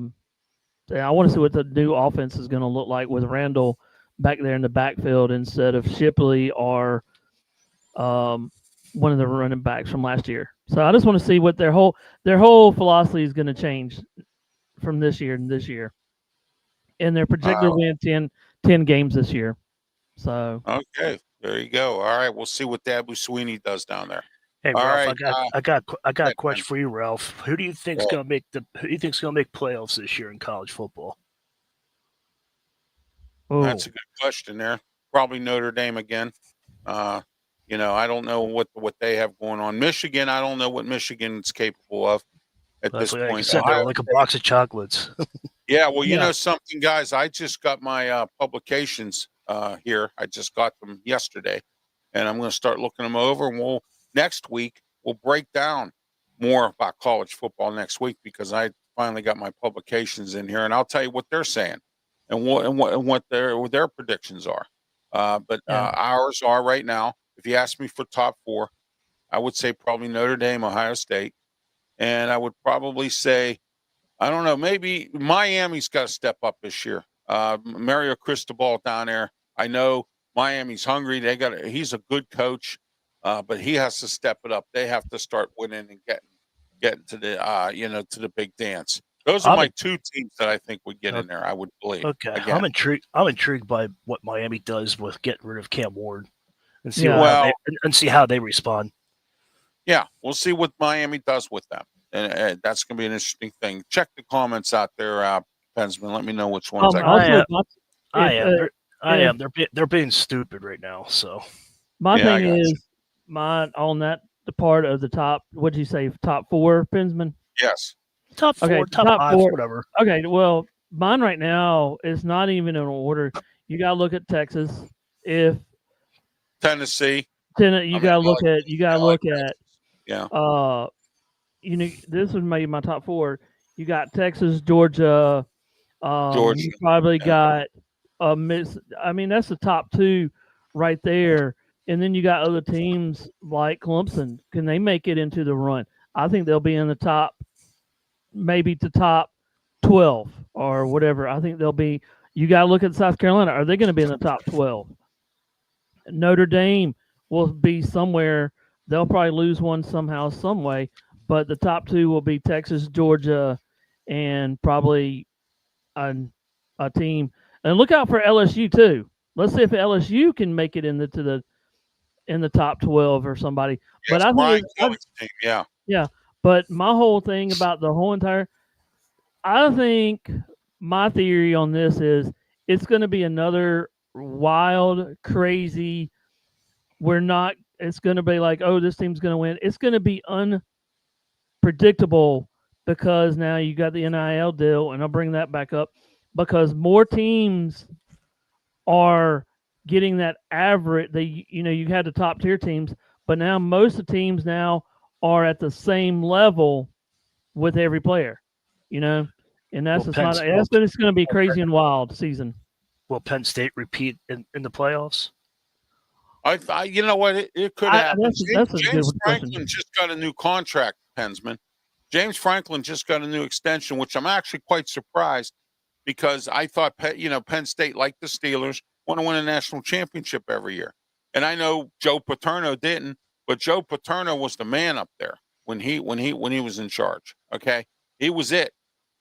Speaker 2: want to see what the new offense is going to look like with Randall back there in the backfield instead of Shipley or one of the running backs from last year. So I just want to see what their whole philosophy is going to change from this year and this year. And they're projected to win 10 games this year. So
Speaker 1: okay, there you go. All right, we'll see what Dabo Sweeney does down there.
Speaker 3: Hey,
Speaker 1: all
Speaker 3: Ralph,
Speaker 1: right,
Speaker 3: I got a question for you, Ralph. Who do you think's going to make playoffs this year in college football?
Speaker 2: Oh,
Speaker 1: that's a good question there. Probably Notre Dame again. I don't know what they have going on. Michigan, I don't know what Michigan's capable of at this point.
Speaker 3: Like said, they're like a box of chocolates.
Speaker 1: Yeah, well, you know something, guys. I just got my publications here. I just got them yesterday, and I'm going to start looking them over. And next week we'll break down more about college football next week, because I finally got my publications in here, and I'll tell you what they're saying and what their predictions are. But ours are right now. If you ask me for top 4, I would say probably Notre Dame, Ohio State, and I would probably say, I don't know, maybe Miami's got to step up this year. Mario Cristobal down there. I know Miami's hungry. He's a good coach, but he has to step it up. They have to start winning and getting to the to the big dance. Those are my 2 teams that I think would get in there. I would believe.
Speaker 3: Okay,
Speaker 1: again.
Speaker 3: I'm intrigued by what Miami does with getting rid of Cam Ward, and see how they respond.
Speaker 1: Yeah, we'll see what Miami does with them. And that's going to be an interesting thing. Check the comments out there, Pensman. Let me know which ones
Speaker 3: I am. They're being stupid right now. So
Speaker 2: my thing is, on that the part of the top. What'd you say? Top 4, Pensman?
Speaker 1: Yes.
Speaker 3: Top 4, top 5, 4. Whatever.
Speaker 2: Okay. Well, mine right now is not even in order. You got to look at Texas. If
Speaker 1: Tennessee.
Speaker 2: You got to look at.
Speaker 1: Yeah.
Speaker 2: This would make my top 4. You got Texas, Georgia,
Speaker 1: Georgia.
Speaker 2: You probably
Speaker 1: Yeah.
Speaker 2: got a miss. I mean, that's the top two right there. And then you got other teams like Clemson. Can they make it into the run? I think they'll be in the top, maybe the top 12 or whatever. I think they'll be. You got to look at South Carolina. Are they going to be in the top 12? Notre Dame will be somewhere. They'll probably lose one somehow, some way. But the top two will be Texas, Georgia, and probably a team. And look out for LSU too. Let's see if LSU can make it in the top 12 or somebody. But
Speaker 1: Yes,
Speaker 2: I
Speaker 1: Brian
Speaker 2: think
Speaker 1: Kelly's team. Yeah.
Speaker 2: yeah. But my whole thing about the whole entire, I think my theory on this is it's going to be another wild, crazy. We're not. It's going to be like, oh, this team's going to win. It's going to be unpredictable because now you got the NIL deal, and I'll bring that back up because more teams are getting that average. You had the top tier teams, but now most of the teams now are at the same level with every player, and that's
Speaker 3: Will
Speaker 2: just not. That's it's going to be crazy and wild season.
Speaker 3: Will Penn State repeat in the playoffs?
Speaker 1: You know what? It could happen.
Speaker 2: That's a
Speaker 1: James
Speaker 2: good
Speaker 1: Franklin
Speaker 2: question.
Speaker 1: just got a new contract, Pensman. James Franklin just got a new extension, which I'm actually quite surprised because I thought, Penn State, like the Steelers, want to win a national championship every year. And I know Joe Paterno didn't, but Joe Paterno was the man up there when he was in charge. Okay, he was it.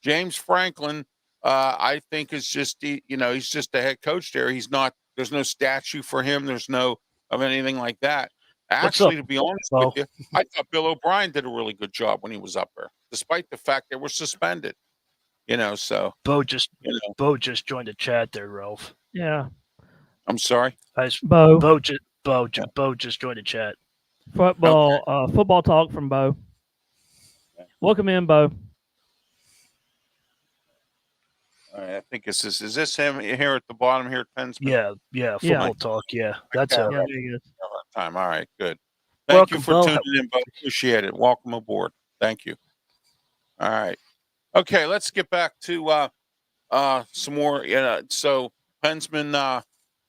Speaker 1: James Franklin, I think is just he's just the head coach there. He's not. There's no statue for him. There's no of anything like that. Actually, to be honest with you, I thought Bill O'Brien did a really good job when he was up there, despite the fact they were suspended. So
Speaker 3: Bo just joined the chat there, Ralph.
Speaker 2: Yeah.
Speaker 1: I'm sorry.
Speaker 2: Bo
Speaker 3: just joined the chat.
Speaker 2: Football talk from Bo. Welcome in, Bo.
Speaker 1: All right, I think is this him here at the bottom here at Pensman?
Speaker 3: Yeah, football talk. Yeah, that's him.
Speaker 2: Yeah, there he is.
Speaker 1: Time. All right, good. Thank you for
Speaker 3: Bo.
Speaker 1: tuning in, Bo. Appreciate it. Welcome aboard. Thank you. All right. Okay, let's get back to some more. So Pensman,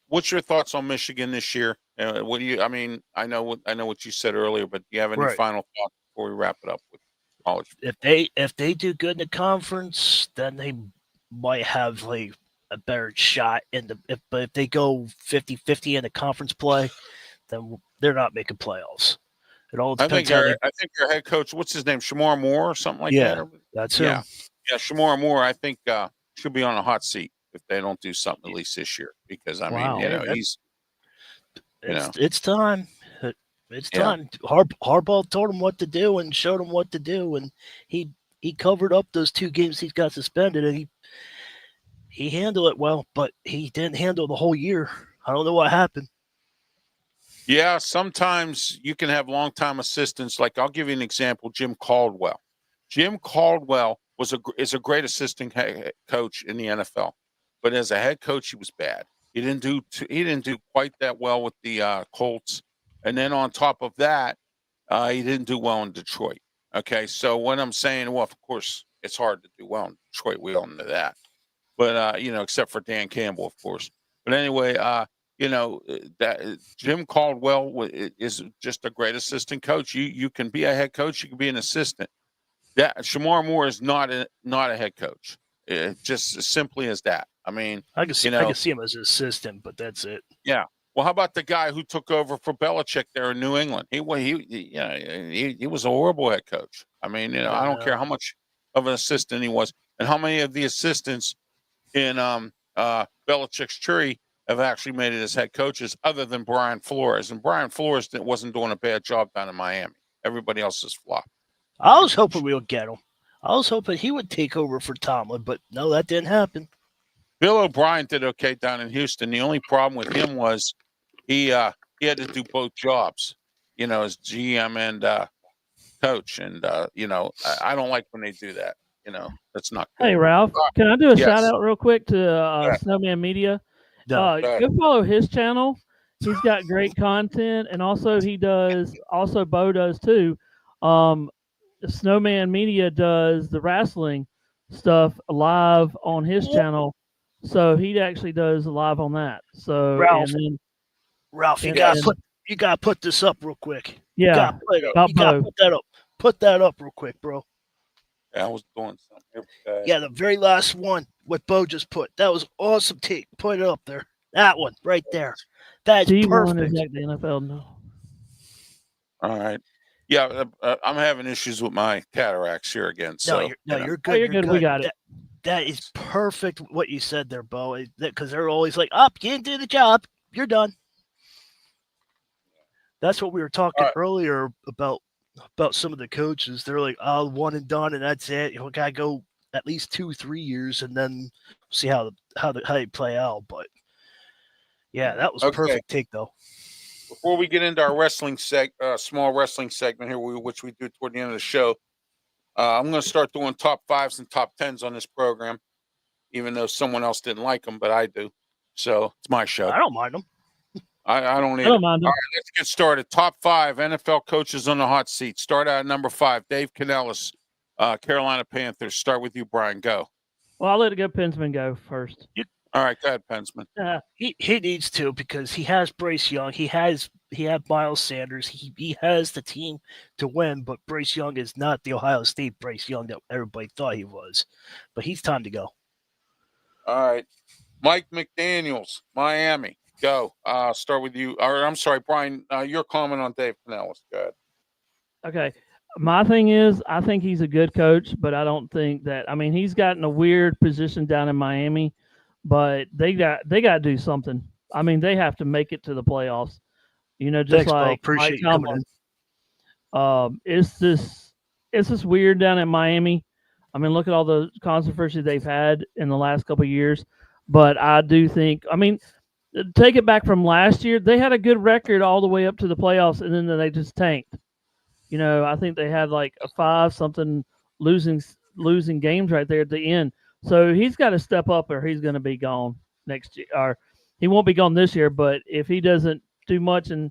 Speaker 1: what's your thoughts on Michigan this year? What do you? I mean, I know what you said earlier, but do you have any final thoughts before we wrap it up with college?
Speaker 3: If they do good in the conference, then they might have like a better shot but if they go 50-50 in the conference play, then they're not making playoffs. It all depends.
Speaker 1: I think your head coach, what's his name, Shamar Moore or something like that.
Speaker 3: That's him.
Speaker 1: Yeah, Shamar Moore. I think should be on a hot seat if they don't do something at least this year. Because I mean, he's.
Speaker 3: It's time. It's time. Harbaugh told him what to do and showed him what to do, and he covered up those 2 games he got suspended, and he handled it well, but he didn't handle the whole year. I don't know what happened.
Speaker 1: Yeah, sometimes you can have longtime assistants. Like I'll give you an example: Jim Caldwell. Jim Caldwell is a great assistant coach in the NFL, but as a head coach, he was bad. He didn't do quite that well with the Colts, and then on top of that, he didn't do well in Detroit. Okay, so what I'm saying, well, of course, it's hard to do well in Detroit. We all know that, but except for Dan Campbell, of course. But anyway, that Jim Caldwell is just a great assistant coach. You can be a head coach. You can be an assistant. That Shamar Moore is not a head coach. Just as simply as that. I mean,
Speaker 3: I can see him as an assistant, but that's it.
Speaker 1: Yeah. Well, how about the guy who took over for Belichick there in New England? He was a horrible head coach. I mean, I don't care how much of an assistant he was, and how many of the assistants in Belichick's tree have actually made it as head coaches, other than Brian Flores. And Brian Flores wasn't doing a bad job down in Miami. Everybody else is flop.
Speaker 3: I was hoping we would get him. I was hoping he would take over for Tomlin, but no, that didn't happen.
Speaker 1: Bill O'Brien did okay down in Houston. The only problem with him was he had to do both jobs, as GM and coach. And I don't like when they do that. That's not good.
Speaker 2: Hey, Ralph, can I do a shout out real quick to Snowman Media? Go follow his channel. He's got great content, and also Bo does too. Snowman Media does the wrestling, stuff live on his channel. So he actually does live on that. So
Speaker 3: Ralph,
Speaker 2: and then
Speaker 3: Ralph, you
Speaker 2: and,
Speaker 3: gotta
Speaker 2: and
Speaker 3: put this up real quick. You
Speaker 2: yeah,
Speaker 3: gotta put
Speaker 2: about
Speaker 3: you gotta
Speaker 2: Bo.
Speaker 3: put that up. Put that up real quick, bro.
Speaker 1: Yeah, I was doing something. Here we go.
Speaker 3: Yeah, the very last one, what Bo just put. That was awesome take. Put it up there. That one right there. That's
Speaker 2: D1 is
Speaker 3: perfect.
Speaker 2: like the NFL. No.
Speaker 1: All right. Yeah, I'm having issues with my cataracts here again. So
Speaker 3: You're
Speaker 2: Oh,
Speaker 3: good.
Speaker 2: you're good. We got it.
Speaker 3: That is perfect what you said there, Bo. Because they're always like, "Up, you didn't do the job. You're done." That's what we were talking earlier about some of the coaches. They're like, "Oh, one and done, and that's it. You gotta go at least 2-3 years, and then see how they play out." But yeah, that was a perfect take, though.
Speaker 1: Before we get into our small wrestling segment here, which we do toward the end of the show, I'm going to start doing top fives and top tens on this program, even though someone else didn't like them, but I do. So it's my show.
Speaker 3: I don't mind them.
Speaker 1: I don't either.
Speaker 2: I don't mind them.
Speaker 1: All right, let's get started. Top five NFL coaches on the hot seat. Start out at number 5, Dave Canellis, Carolina Panthers. Start with you, Brian. Go.
Speaker 2: Well, I'll let Pensman go first.
Speaker 1: All right, go ahead, Pensman.
Speaker 3: He needs to, because he has Bryce Young. He had Miles Sanders. He has the team to win, but Bryce Young is not the Ohio State Bryce Young that everybody thought he was. But he's time to go.
Speaker 1: All right. Mike McDaniels, Miami. Go. Start with you. Or I'm sorry, Brian, your comment on Dave Canellis. Go ahead.
Speaker 2: Okay. My thing is, I think he's a good coach, but I don't think that. I mean, he's gotten a weird position down in Miami, but they got to do something. I mean, they have to make it to the playoffs. You know, just
Speaker 3: Thanks,
Speaker 2: like
Speaker 3: Bo. Appreciate you coming in.
Speaker 2: It's just weird down in Miami. I mean, look at all the controversy they've had in the last couple of years. But I do think, I mean, take it back from last year, they had a good record all the way up to the playoffs, and then they just tanked. You know, I think they had like a 5-something losing games right there at the end. So he's got to step up, or he's going to be gone next year. Or he won't be gone this year, but if he doesn't do much, and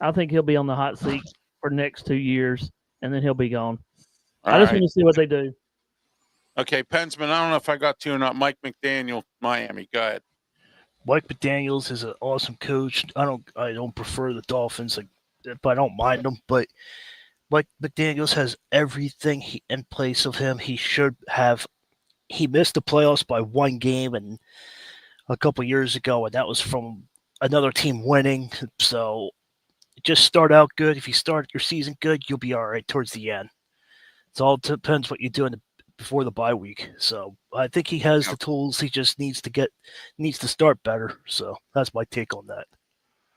Speaker 2: I think he'll be on the hot seat for next 2 years, and then he'll be gone. I just want to see what they do.
Speaker 1: Okay, Pensman, I don't know if I got to or not. Mike McDaniel, Miami. Go ahead.
Speaker 3: Mike McDaniels is an awesome coach. I don't prefer the Dolphins, but I don't mind them. But Mike McDaniels has everything in place of him. He should have. He missed the playoffs by 1 game and a couple years ago, and that was from another team winning. So just start out good. If you start your season good, you'll be all right towards the end. It all depends what you do before the bye week. So I think he has the tools. He just needs to start better. So that's my take on that.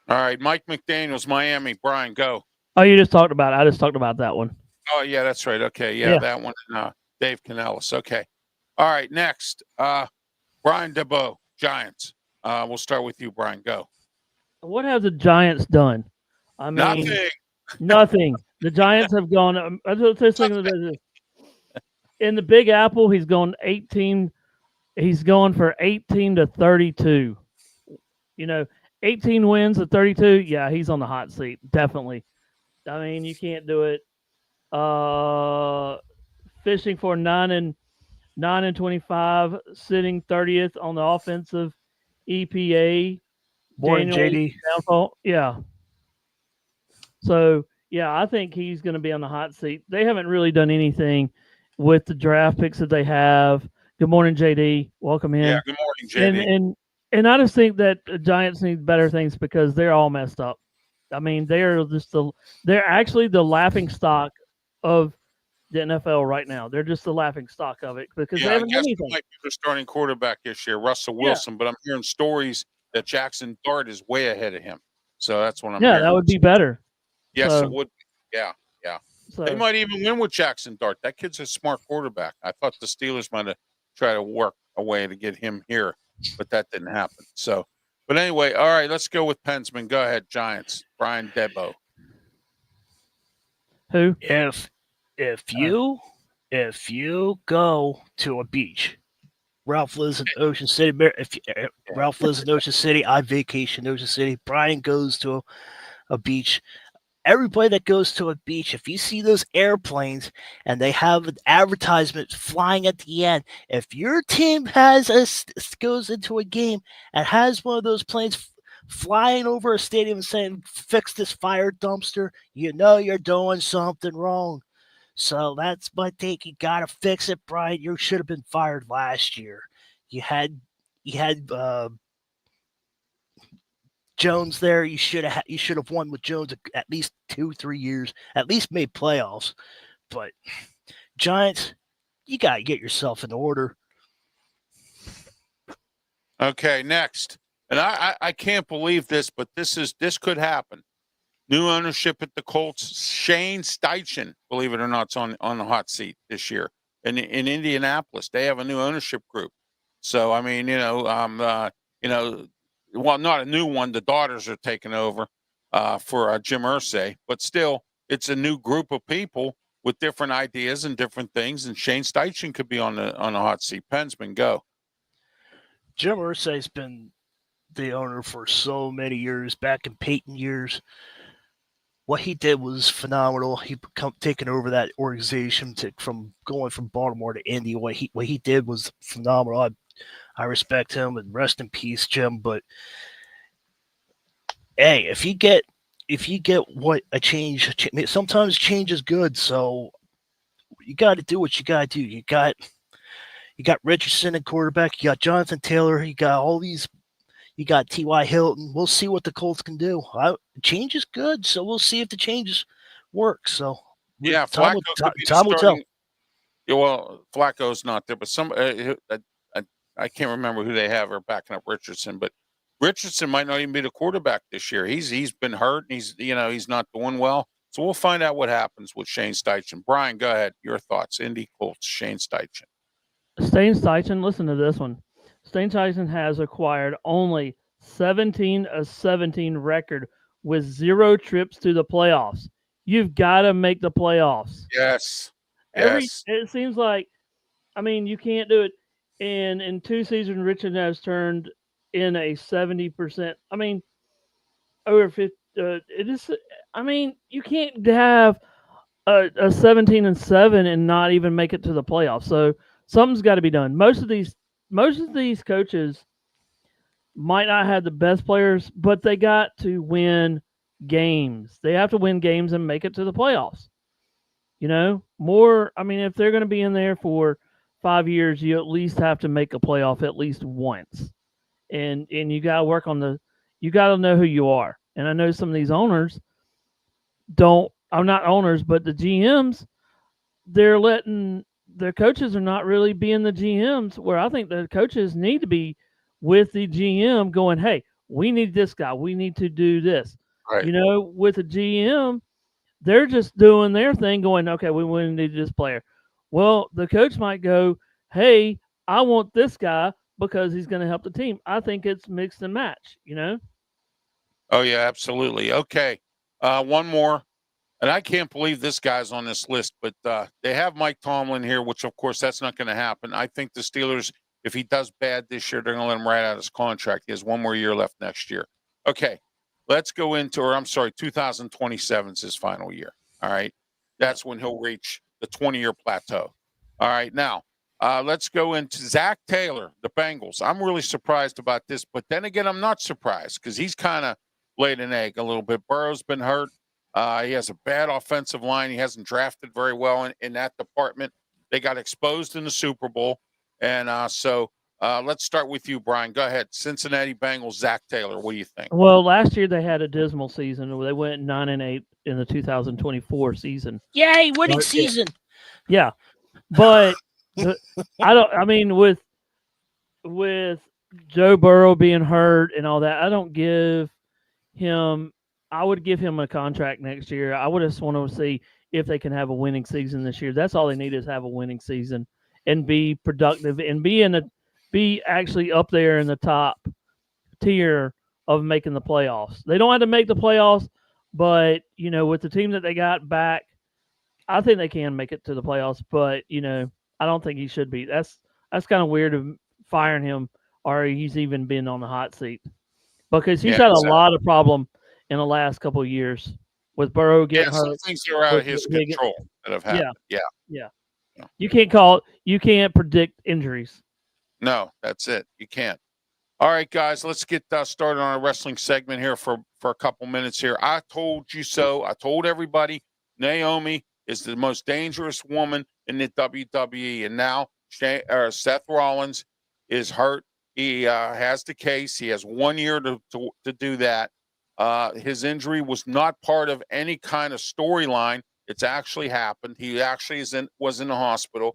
Speaker 1: All right, Mike McDaniels, Miami. Brian, go.
Speaker 2: Oh, you just talked about it. I just talked about that one.
Speaker 1: Oh, yeah, that's right. Okay, yeah. That one. Dave Canellis. Okay. All right, next. Brian DeBow, Giants. We'll start with you, Brian. Go.
Speaker 2: What have the Giants done? I mean, nothing. The Giants have gone. In the Big Apple, he's gone 18. He's going for 18-32. You know, 18 wins to 32. Yeah, he's on the hot seat. Definitely. I mean, you can't do it. Fishing for 9-25, sitting 30th on the offensive EPA.
Speaker 3: Morning, JD.
Speaker 2: Downfall. Yeah. So yeah, I think he's going to be on the hot seat. They haven't really done anything with the draft picks that they have. Good morning, JD. Welcome in.
Speaker 1: Yeah, good morning, JD.
Speaker 2: And I just think that the Giants need better things because they're all messed up. I mean, they're actually the laughing stock of the NFL right now. They're just the laughing stock of it because they haven't done anything.
Speaker 1: Might be the starting quarterback this year, Russell Wilson, but I'm hearing stories that Jackson Dart is way ahead of him. So that's what I'm hearing.
Speaker 2: Yeah, that would be better.
Speaker 1: Yes, it would. Yeah.
Speaker 2: So,
Speaker 1: they might even win with Jackson Dart. That kid's a smart quarterback. I thought the Steelers might have tried to work a way to get him here, but that didn't happen. So, but anyway, all right, let's go with Pensman. Go ahead, Giants. Brian DeBow.
Speaker 2: Who?
Speaker 3: If you go to a beach, Ralph lives in Ocean City. Ralph lives in Ocean City, I vacation in Ocean City. Brian goes to a beach. everybody that goes to a beach, if you see those airplanes and they have an advertisement flying at the end, if your team goes into a game and has one of those planes flying over a stadium saying "Fix this fire dumpster," you know you're doing something wrong. So that's my take. You gotta fix it, Brian. You should have been fired last year. You had Jones there. You should have won with Jones at least 2-3 years. At least made playoffs. But Giants, you gotta get yourself in order.
Speaker 1: Okay, next. And I can't believe this, but this could happen. New ownership at the Colts. Shane Steichen, believe it or not, is on the hot seat this year in Indianapolis. They have a new ownership group. So I mean, well, not a new one. The daughters are taking over for Jim Irsay, but still, it's a new group of people with different ideas and different things. And Shane Steichen could be on the hot seat. Pensman, go.
Speaker 3: Jim Irsay's been the owner for so many years, back in Peyton years. What he did was phenomenal. He taking over that organization from going from Baltimore to Indy. What he did was phenomenal. I respect him and rest in peace, Jim. But hey, if you get what a change, sometimes change is good. So you got to do what you got to do. You got Richardson at quarterback. You got Jonathan Taylor. You got all these. You got T.Y. Hilton. We'll see what the Colts can do. Change is good, so we'll see if the changes work. So
Speaker 1: yeah,
Speaker 3: time will tell.
Speaker 1: Yeah, well, Flacco's not there, but some I can't remember who they have are backing up Richardson, but Richardson might not even be the quarterback this year. He's been hurt and he's not doing well. So we'll find out what happens with Shane Steichen. Brian, go ahead. Your thoughts. Indy Colts, Shane Steichen.
Speaker 2: Shane Steichen, listen to this one. Shane Steichen has acquired only 17-17 record with 0 trips to the playoffs. You've got to make the playoffs.
Speaker 1: Yes.
Speaker 2: It seems like, I mean, you can't do it. And in 2 seasons, Richard has turned in a 70%. I mean, over 50. It is. I mean, you can't have a 17-7 and not even make it to the playoffs. So something's got to be done. Most of these coaches might not have the best players, but they got to win games. They have to win games and make it to the playoffs. I mean, if they're going to be in there for 5 years, you at least have to make a playoff at least once. And you got to work on you got to know who you are. And I know some of these owners I'm not owners, but the GMs, they're letting their coaches are not really being the GMs, where I think the coaches need to be with the GM going, hey, we need this guy. We need to do this.
Speaker 1: Right.
Speaker 2: With the GM, they're just doing their thing going, okay, we need this player. Well, the coach might go, hey, I want this guy because he's going to help the team. I think it's mix and match,
Speaker 1: Oh, yeah, absolutely. Okay. One more. And I can't believe this guy's on this list, but they have Mike Tomlin here, which, of course, that's not going to happen. I think the Steelers, if he does bad this year, they're going to let him right out of his contract. He has 1 more year left next year. Okay. Let's go into, 2027 is his final year. All right. That's when he'll reach the 20-year plateau. All right. Now, let's go into Zach Taylor, the Bengals. I'm really surprised about this, but then again, I'm not surprised because he's kind of laid an egg a little bit. Burrow's been hurt. He has a bad offensive line. He hasn't drafted very well in that department. They got exposed in the Super Bowl. And so let's start with you, Brian. Go ahead. Cincinnati Bengals, Zach Taylor. What do you think?
Speaker 2: Well, last year they had a dismal season. They went 9-8 in the 2024 season.
Speaker 4: Yay, winning season.
Speaker 2: Yeah. But with Joe Burrow being hurt and all that, I would give him a contract next year. I would just want to see if they can have a winning season this year. That's all they need is have a winning season and be productive and be actually up there in the top tier of making the playoffs. They don't have to make the playoffs, but with the team that they got back, I think they can make it to the playoffs. But I don't think he should be. That's kind of weird of firing him, or he's even been on the hot seat because he's had a lot of problem in the last couple of years. with Burrow getting
Speaker 1: some
Speaker 2: hurt.
Speaker 1: things that are out of
Speaker 2: with
Speaker 1: his
Speaker 2: Higgins.
Speaker 1: control that have happened. Yeah.
Speaker 2: Yeah.
Speaker 1: Yeah.
Speaker 2: You can't predict injuries.
Speaker 1: No, that's it. You can't. All right, guys, let's get started on our wrestling segment here for a couple minutes here. I told you so. I told everybody Naomi is the most dangerous woman in the WWE, and now Seth Rollins is hurt. He has the case. He has 1 year to do that. His injury was not part of any kind of storyline. It's actually happened. He actually was in the hospital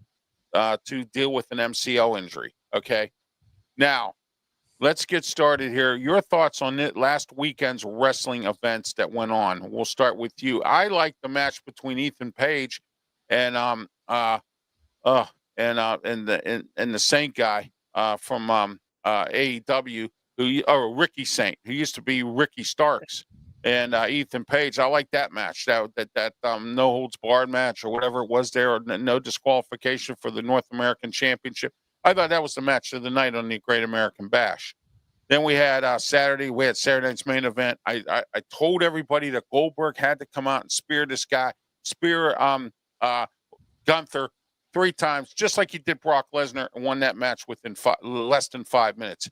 Speaker 1: to deal with an MCL injury. Okay, now let's get started here. Your thoughts on it, last weekend's wrestling events that went on. We'll start with you. I like the match between Ethan Page and the Saint guy from AEW, Ricky Saint, who used to be Ricky Starks, and Ethan Page. I like that match. That no holds barred match or whatever it was there, or no disqualification for the North American Championship. I thought that was the match of the night on the Great American Bash. Then we had Saturday. We had Saturday night's main event. I told everybody that Goldberg had to come out and spear this guy, Gunther 3 times, just like he did Brock Lesnar, and won that match within less than 5 minutes.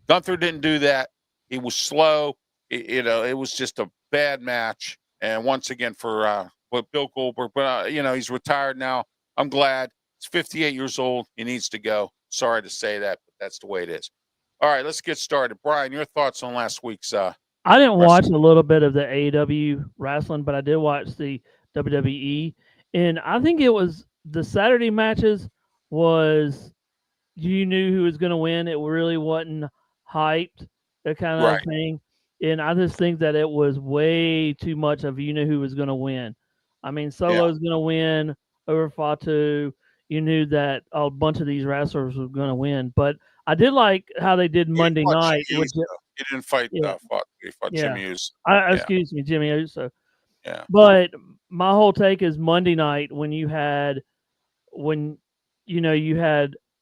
Speaker 1: Gunther didn't do that. He was slow. It was just a bad match. And once again for Bill Goldberg, but he's retired now. I'm glad. He's 58 years old. He needs to go. Sorry to say that, but that's the way it is. All right, let's get started. Brian, your thoughts on last week's
Speaker 2: I didn't watch a little bit of the AEW wrestling, but I did watch the WWE. And I think it was the Saturday matches was you knew who was going to win. It really wasn't hyped, that kind of
Speaker 1: Right.
Speaker 2: thing. And I just think that it was way too much of you knew who was going to win. I mean, Solo's going to win over Fatu. You knew that a bunch of these wrestlers were going to win. But I did like how they did Monday night.
Speaker 1: He didn't fight. He fought Jimmy Uso.
Speaker 2: Excuse me, Jimmy Uso.
Speaker 1: Yeah.
Speaker 2: But my whole take is Monday night when you had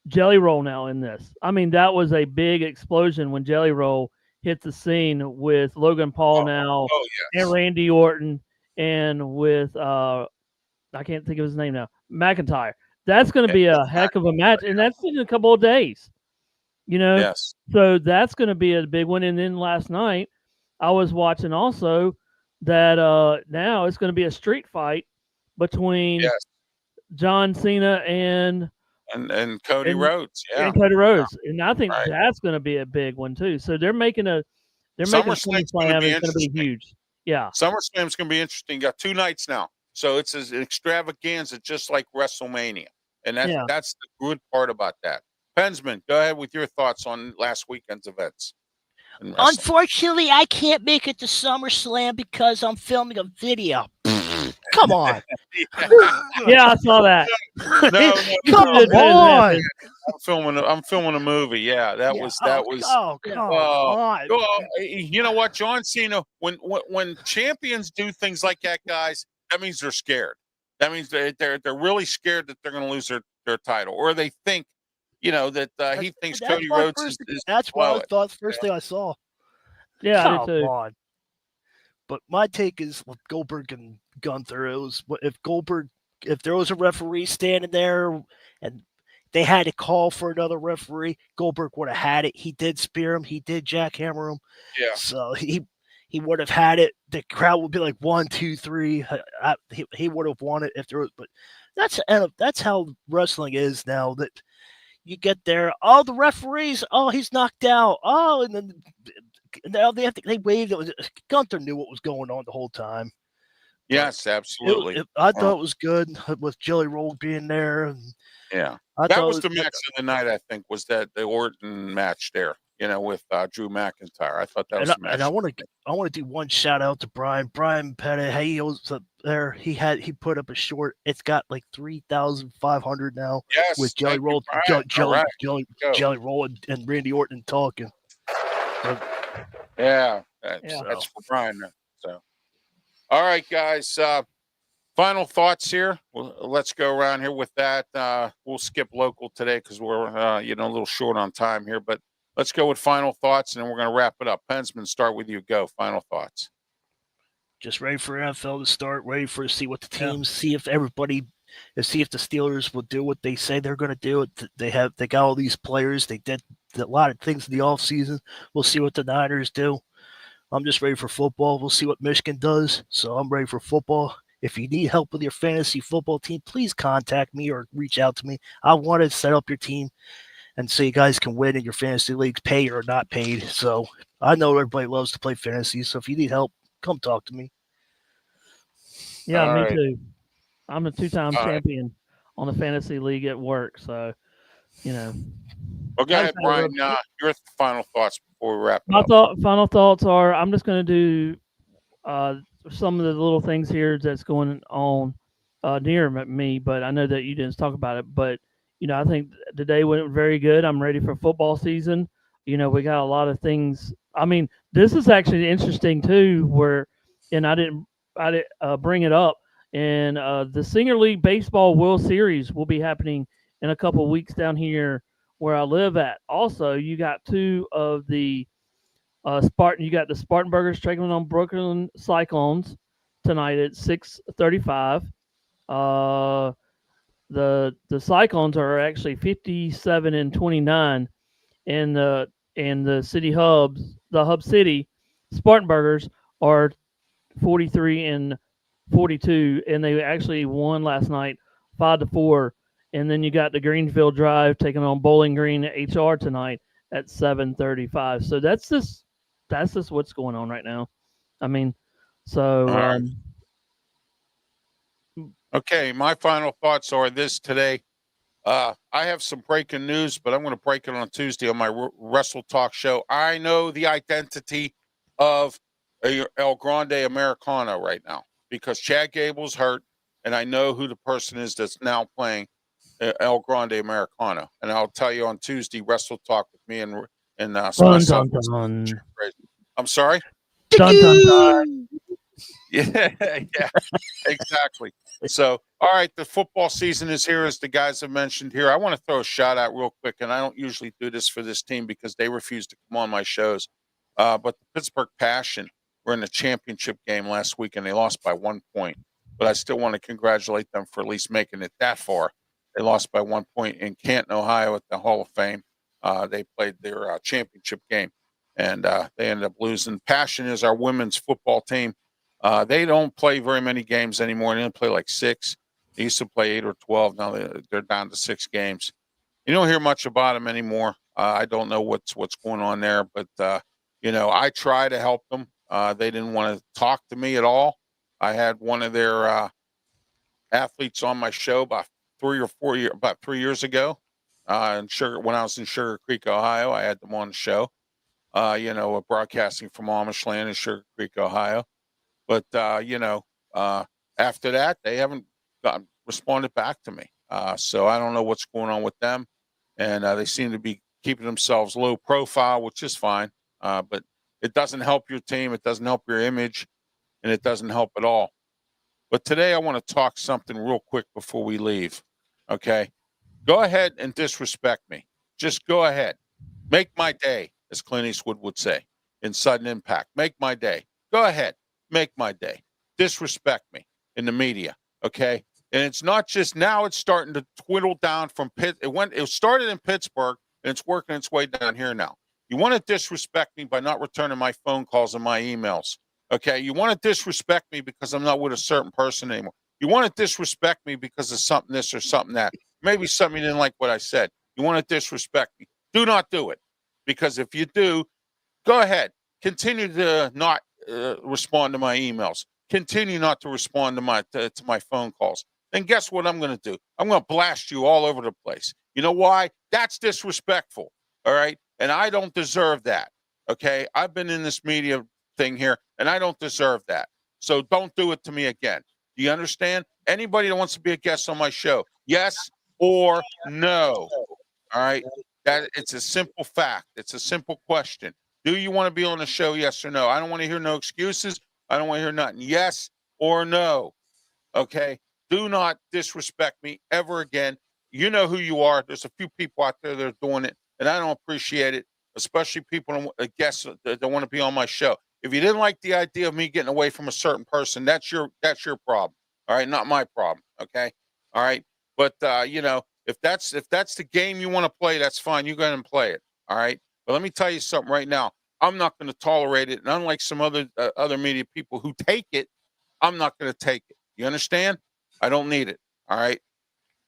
Speaker 2: Jelly Roll now in this. I mean, that was a big explosion when Jelly Roll hit the scene with Logan Paul and Randy Orton and with I can't think of his name now, McIntyre. That's going to be a heck of a match, and that's in a couple of days.
Speaker 1: Yes.
Speaker 2: So that's going to be a big one. And then last night, I was watching also that now it's going to be a street fight between John Cena and
Speaker 1: Cody Rhodes. Yeah.
Speaker 2: And Cody Rhodes. And I think that's going to be a big one too. So they're making SummerSlam's going to be huge. Yeah.
Speaker 1: SummerSlam's going to be interesting. You got 2 nights now. So it's an extravaganza, just like WrestleMania. And that's the good part about that. Pensman, go ahead with your thoughts on last weekend's events.
Speaker 4: Unfortunately, I can't make it to SummerSlam because I'm filming a video. Come on.
Speaker 2: Yeah, I saw that.
Speaker 4: Come on.
Speaker 1: I'm filming a movie. Yeah, that was.
Speaker 4: Oh, come on.
Speaker 1: You know what, John Cena? When champions do things like that, guys, that means they're scared. That means they're really scared that they're going to lose their title, or they think, that he thinks Cody Rhodes is.
Speaker 3: That's what I thought. First thing I saw.
Speaker 2: Yeah,
Speaker 3: come
Speaker 2: I did too.
Speaker 3: on. But my take is with Goldberg and Gunther. It was if there was a referee standing there and they had to call for another referee, Goldberg would have had it. He did spear him. He did jackhammer him.
Speaker 1: Yeah.
Speaker 3: So he would have had it. The crowd would be like 1, 2, 3. He would have won it if there was. But that's how wrestling is now. That you get there. Oh, the referees. Oh, he's knocked out. Oh, and then. Now they waved. Gunther knew what was going on the whole time.
Speaker 1: Yes, absolutely.
Speaker 3: I thought it was good with Jelly Roll being there. And
Speaker 1: that was the match of the night. I think was that the Orton match there. With Drew McIntyre. I thought that was the match.
Speaker 3: And I want to do one shout out to Brian. Brian Pettit. He was up there. He put up a short. It's got like 3,500 now.
Speaker 1: Yes,
Speaker 3: with Jelly Roll, Jelly Roll, and Randy Orton talking.
Speaker 1: That's for Brian. So, all right, guys. Final thoughts here. Let's go around here with that. We'll skip local today because we're a little short on time here. But let's go with final thoughts, and then we're going to wrap it up. Pensman, start with you. Go. Final thoughts.
Speaker 3: Just ready for NFL to start. Ready for see what the teams see if everybody, see if the Steelers will do what they say they're going to do. They got all these players. They did a lot of things in the offseason. We'll see what the Niners do. I'm just ready for football. We'll see what Michigan does. So I'm ready for football. If you need help with your fantasy football team, please contact me or reach out to me. I want to set up your team and so you guys can win in your fantasy leagues, paid or not paid. So I know everybody loves to play fantasy. So if you need help, come talk to me.
Speaker 2: Yeah,
Speaker 1: All
Speaker 2: me
Speaker 1: right.
Speaker 2: too. I'm a two-time
Speaker 1: All right.
Speaker 2: champion on the fantasy league at work, so you know.
Speaker 1: Well, go ahead, Brian. Your final thoughts before we wrap it up.
Speaker 2: Final thoughts are: I'm just going to do some of the little things here that's going on near me, but I know that you didn't talk about it. But I think the day went very good. I'm ready for football season. We got a lot of things. I mean, this is actually interesting too. And I didn't bring it up. And the Senior League Baseball World Series will be happening in a couple of weeks down here where I live at. Also, you got two of the Spartan. You got the Spartanburgers taking on Brooklyn Cyclones tonight at 6:35. Uh, the Cyclones are actually 57-29, and the Hub City Spartanburgers are 43-42, and they actually won last night 5-4. And then you got the Greenfield Drive taking on Bowling Green HR tonight at 7:35. So that's just what's going on right now. I mean, so
Speaker 1: All right. Okay, my final thoughts are this today. I have some breaking news, but I'm going to break it on Tuesday on my Wrestle Talk show. I know the identity of El Grande Americano right now because Chad Gable's hurt, and I know who the person is that's now playing El Grande Americano. And I'll tell you on Tuesday, Wrestle Talk with me and
Speaker 2: dun,
Speaker 1: myself.
Speaker 2: dun, dun.
Speaker 1: I'm sorry?
Speaker 2: Dun, dun, dun.
Speaker 1: Yeah, yeah, exactly. So, all right, the football season is here, as the guys have mentioned here. I want to throw a shout out real quick, and I don't usually do this for this team because they refuse to come on my shows. But the Pittsburgh Passion were in the championship game last week, and they lost by 1 point. But I still want to congratulate them for at least making it that far. They lost by 1 point in Canton, Ohio, at the Hall of Fame. They played their championship game, and they ended up losing. Passion is our women's football team. They don't play very many games anymore. They only play like 6. They used to play 8 or 12. Now they're down to 6 games. You don't hear much about them anymore. I don't know what's going on there, but I try to help them. They didn't want to talk to me at all. I had one of their athletes on my show about 3 years ago. When I was in Sugar Creek, Ohio, I had them on the show. Broadcasting from Amish land in Sugar Creek, Ohio. But after that, they haven't responded back to me. So I don't know what's going on with them, and they seem to be keeping themselves low profile, which is fine. But it doesn't help your team, it doesn't help your image, and it doesn't help at all. But today I want to talk something real quick before we leave. Okay, go ahead and disrespect me. Just go ahead, make my day, as Clint Eastwood would say in Sudden Impact. Make my day. Go ahead. Make my day. Disrespect me in the media, okay? And it's not just now; it's starting to twiddle down from Pitt. It started in Pittsburgh, and it's working its way down here now. You want to disrespect me by not returning my phone calls and my emails, okay? You want to disrespect me because I'm not with a certain person anymore. You want to disrespect me because of something this or something that. Maybe something you didn't like what I said. You want to disrespect me. Do not do it, because if you do, go ahead. Continue to not respond to my emails. Continue not to respond to my phone calls. And guess what I'm going to do? I'm going to blast you all over the place. You know why? That's disrespectful. All right. And I don't deserve that. Okay. I've been in this media thing here, and I don't deserve that. So don't do it to me again. Do you understand? Anybody that wants to be a guest on my show, yes or no. All right. That it's a simple fact. It's a simple question. Do you want to be on the show? Yes or no? I don't want to hear no excuses. I don't want to hear nothing. Yes or no. Okay. Do not disrespect me ever again. You know who you are. There's a few people out there that are doing it, and I don't appreciate it, especially people, guests that want to be on my show. If you didn't like the idea of me getting away from a certain person, that's your problem. All right, not my problem. Okay, all right. But you know, if that's the game you want to play, that's fine. You go ahead and play it. All right. But let me tell you something right now. I'm not going to tolerate it, and unlike some other media people who take it, I'm not going to take it. You understand? I don't need it. All right.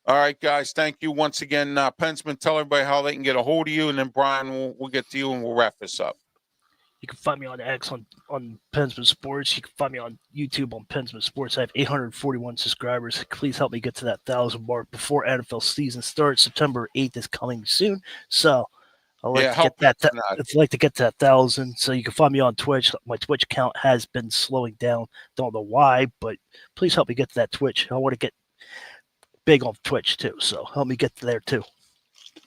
Speaker 1: All right, guys. Thank you once again. Pensman, tell everybody how they can get a hold of you, and then Brian, we'll get to you and we'll wrap this up.
Speaker 3: You can find me on X on Pensman Sports. You can find me on YouTube on Pensman Sports. I have 841 subscribers. Please help me get to that 1,000 mark before NFL season starts. September 8th is coming soon. So I'd like to get that. I'd like to get to that 1,000. So you can find me on Twitch. My Twitch account has been slowing down. Don't know why, but please help me get to that Twitch. I want to get big on Twitch too. So help me get there too.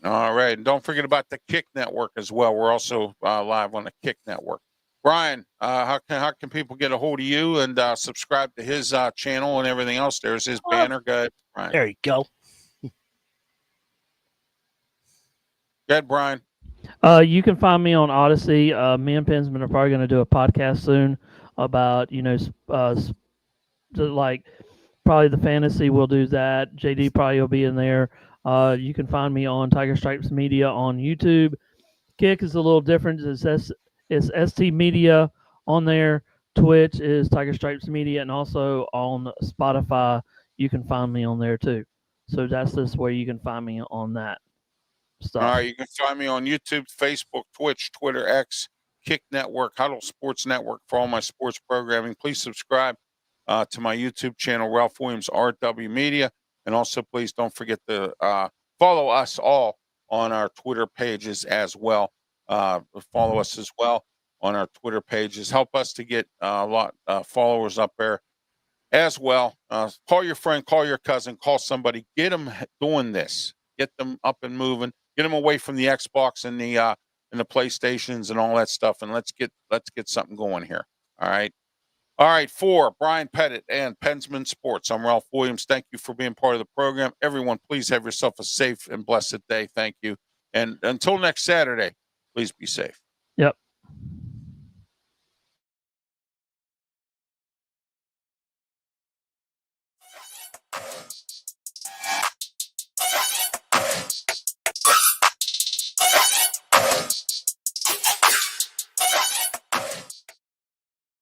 Speaker 1: All right. And don't forget about the Kick Network as well. We're also live on the Kick Network. Brian, how can people get a hold of you and subscribe to his channel and everything else? There's his banner. Go ahead, Brian.
Speaker 3: There you go.
Speaker 1: Go ahead, Brian.
Speaker 2: You can find me on Odyssey. Me and Pensman are probably going to do a podcast soon about, like probably the fantasy. We'll do that. JD probably will be in there. You can find me on Tiger Stripes Media on YouTube. Kick is a little different. It's ST Media on there. Twitch is Tiger Stripes Media, and also on Spotify, you can find me on there too. So that's just where you can find me on that stuff.
Speaker 1: All right, you can find me on YouTube, Facebook, Twitch, Twitter, X, Kick Network, Huddle Sports Network for all my sports programming. Please subscribe to my YouTube channel, Ralph Williams RW Media, and also please don't forget to follow us all on our Twitter pages as well. Follow us as well on our Twitter pages. Help us to get a lot followers up there as well. Call your friend, call your cousin, call somebody. Get them doing this. Get them up and moving. Get them away from the Xbox and the PlayStations and all that stuff. And let's get something going here. All right. All right. For Brian Pettit and Pensman Sports, I'm Ralph Williams. Thank you for being part of the program. Everyone, please have yourself a safe and blessed day. Thank you. And until next Saturday, please be safe.
Speaker 2: Yep.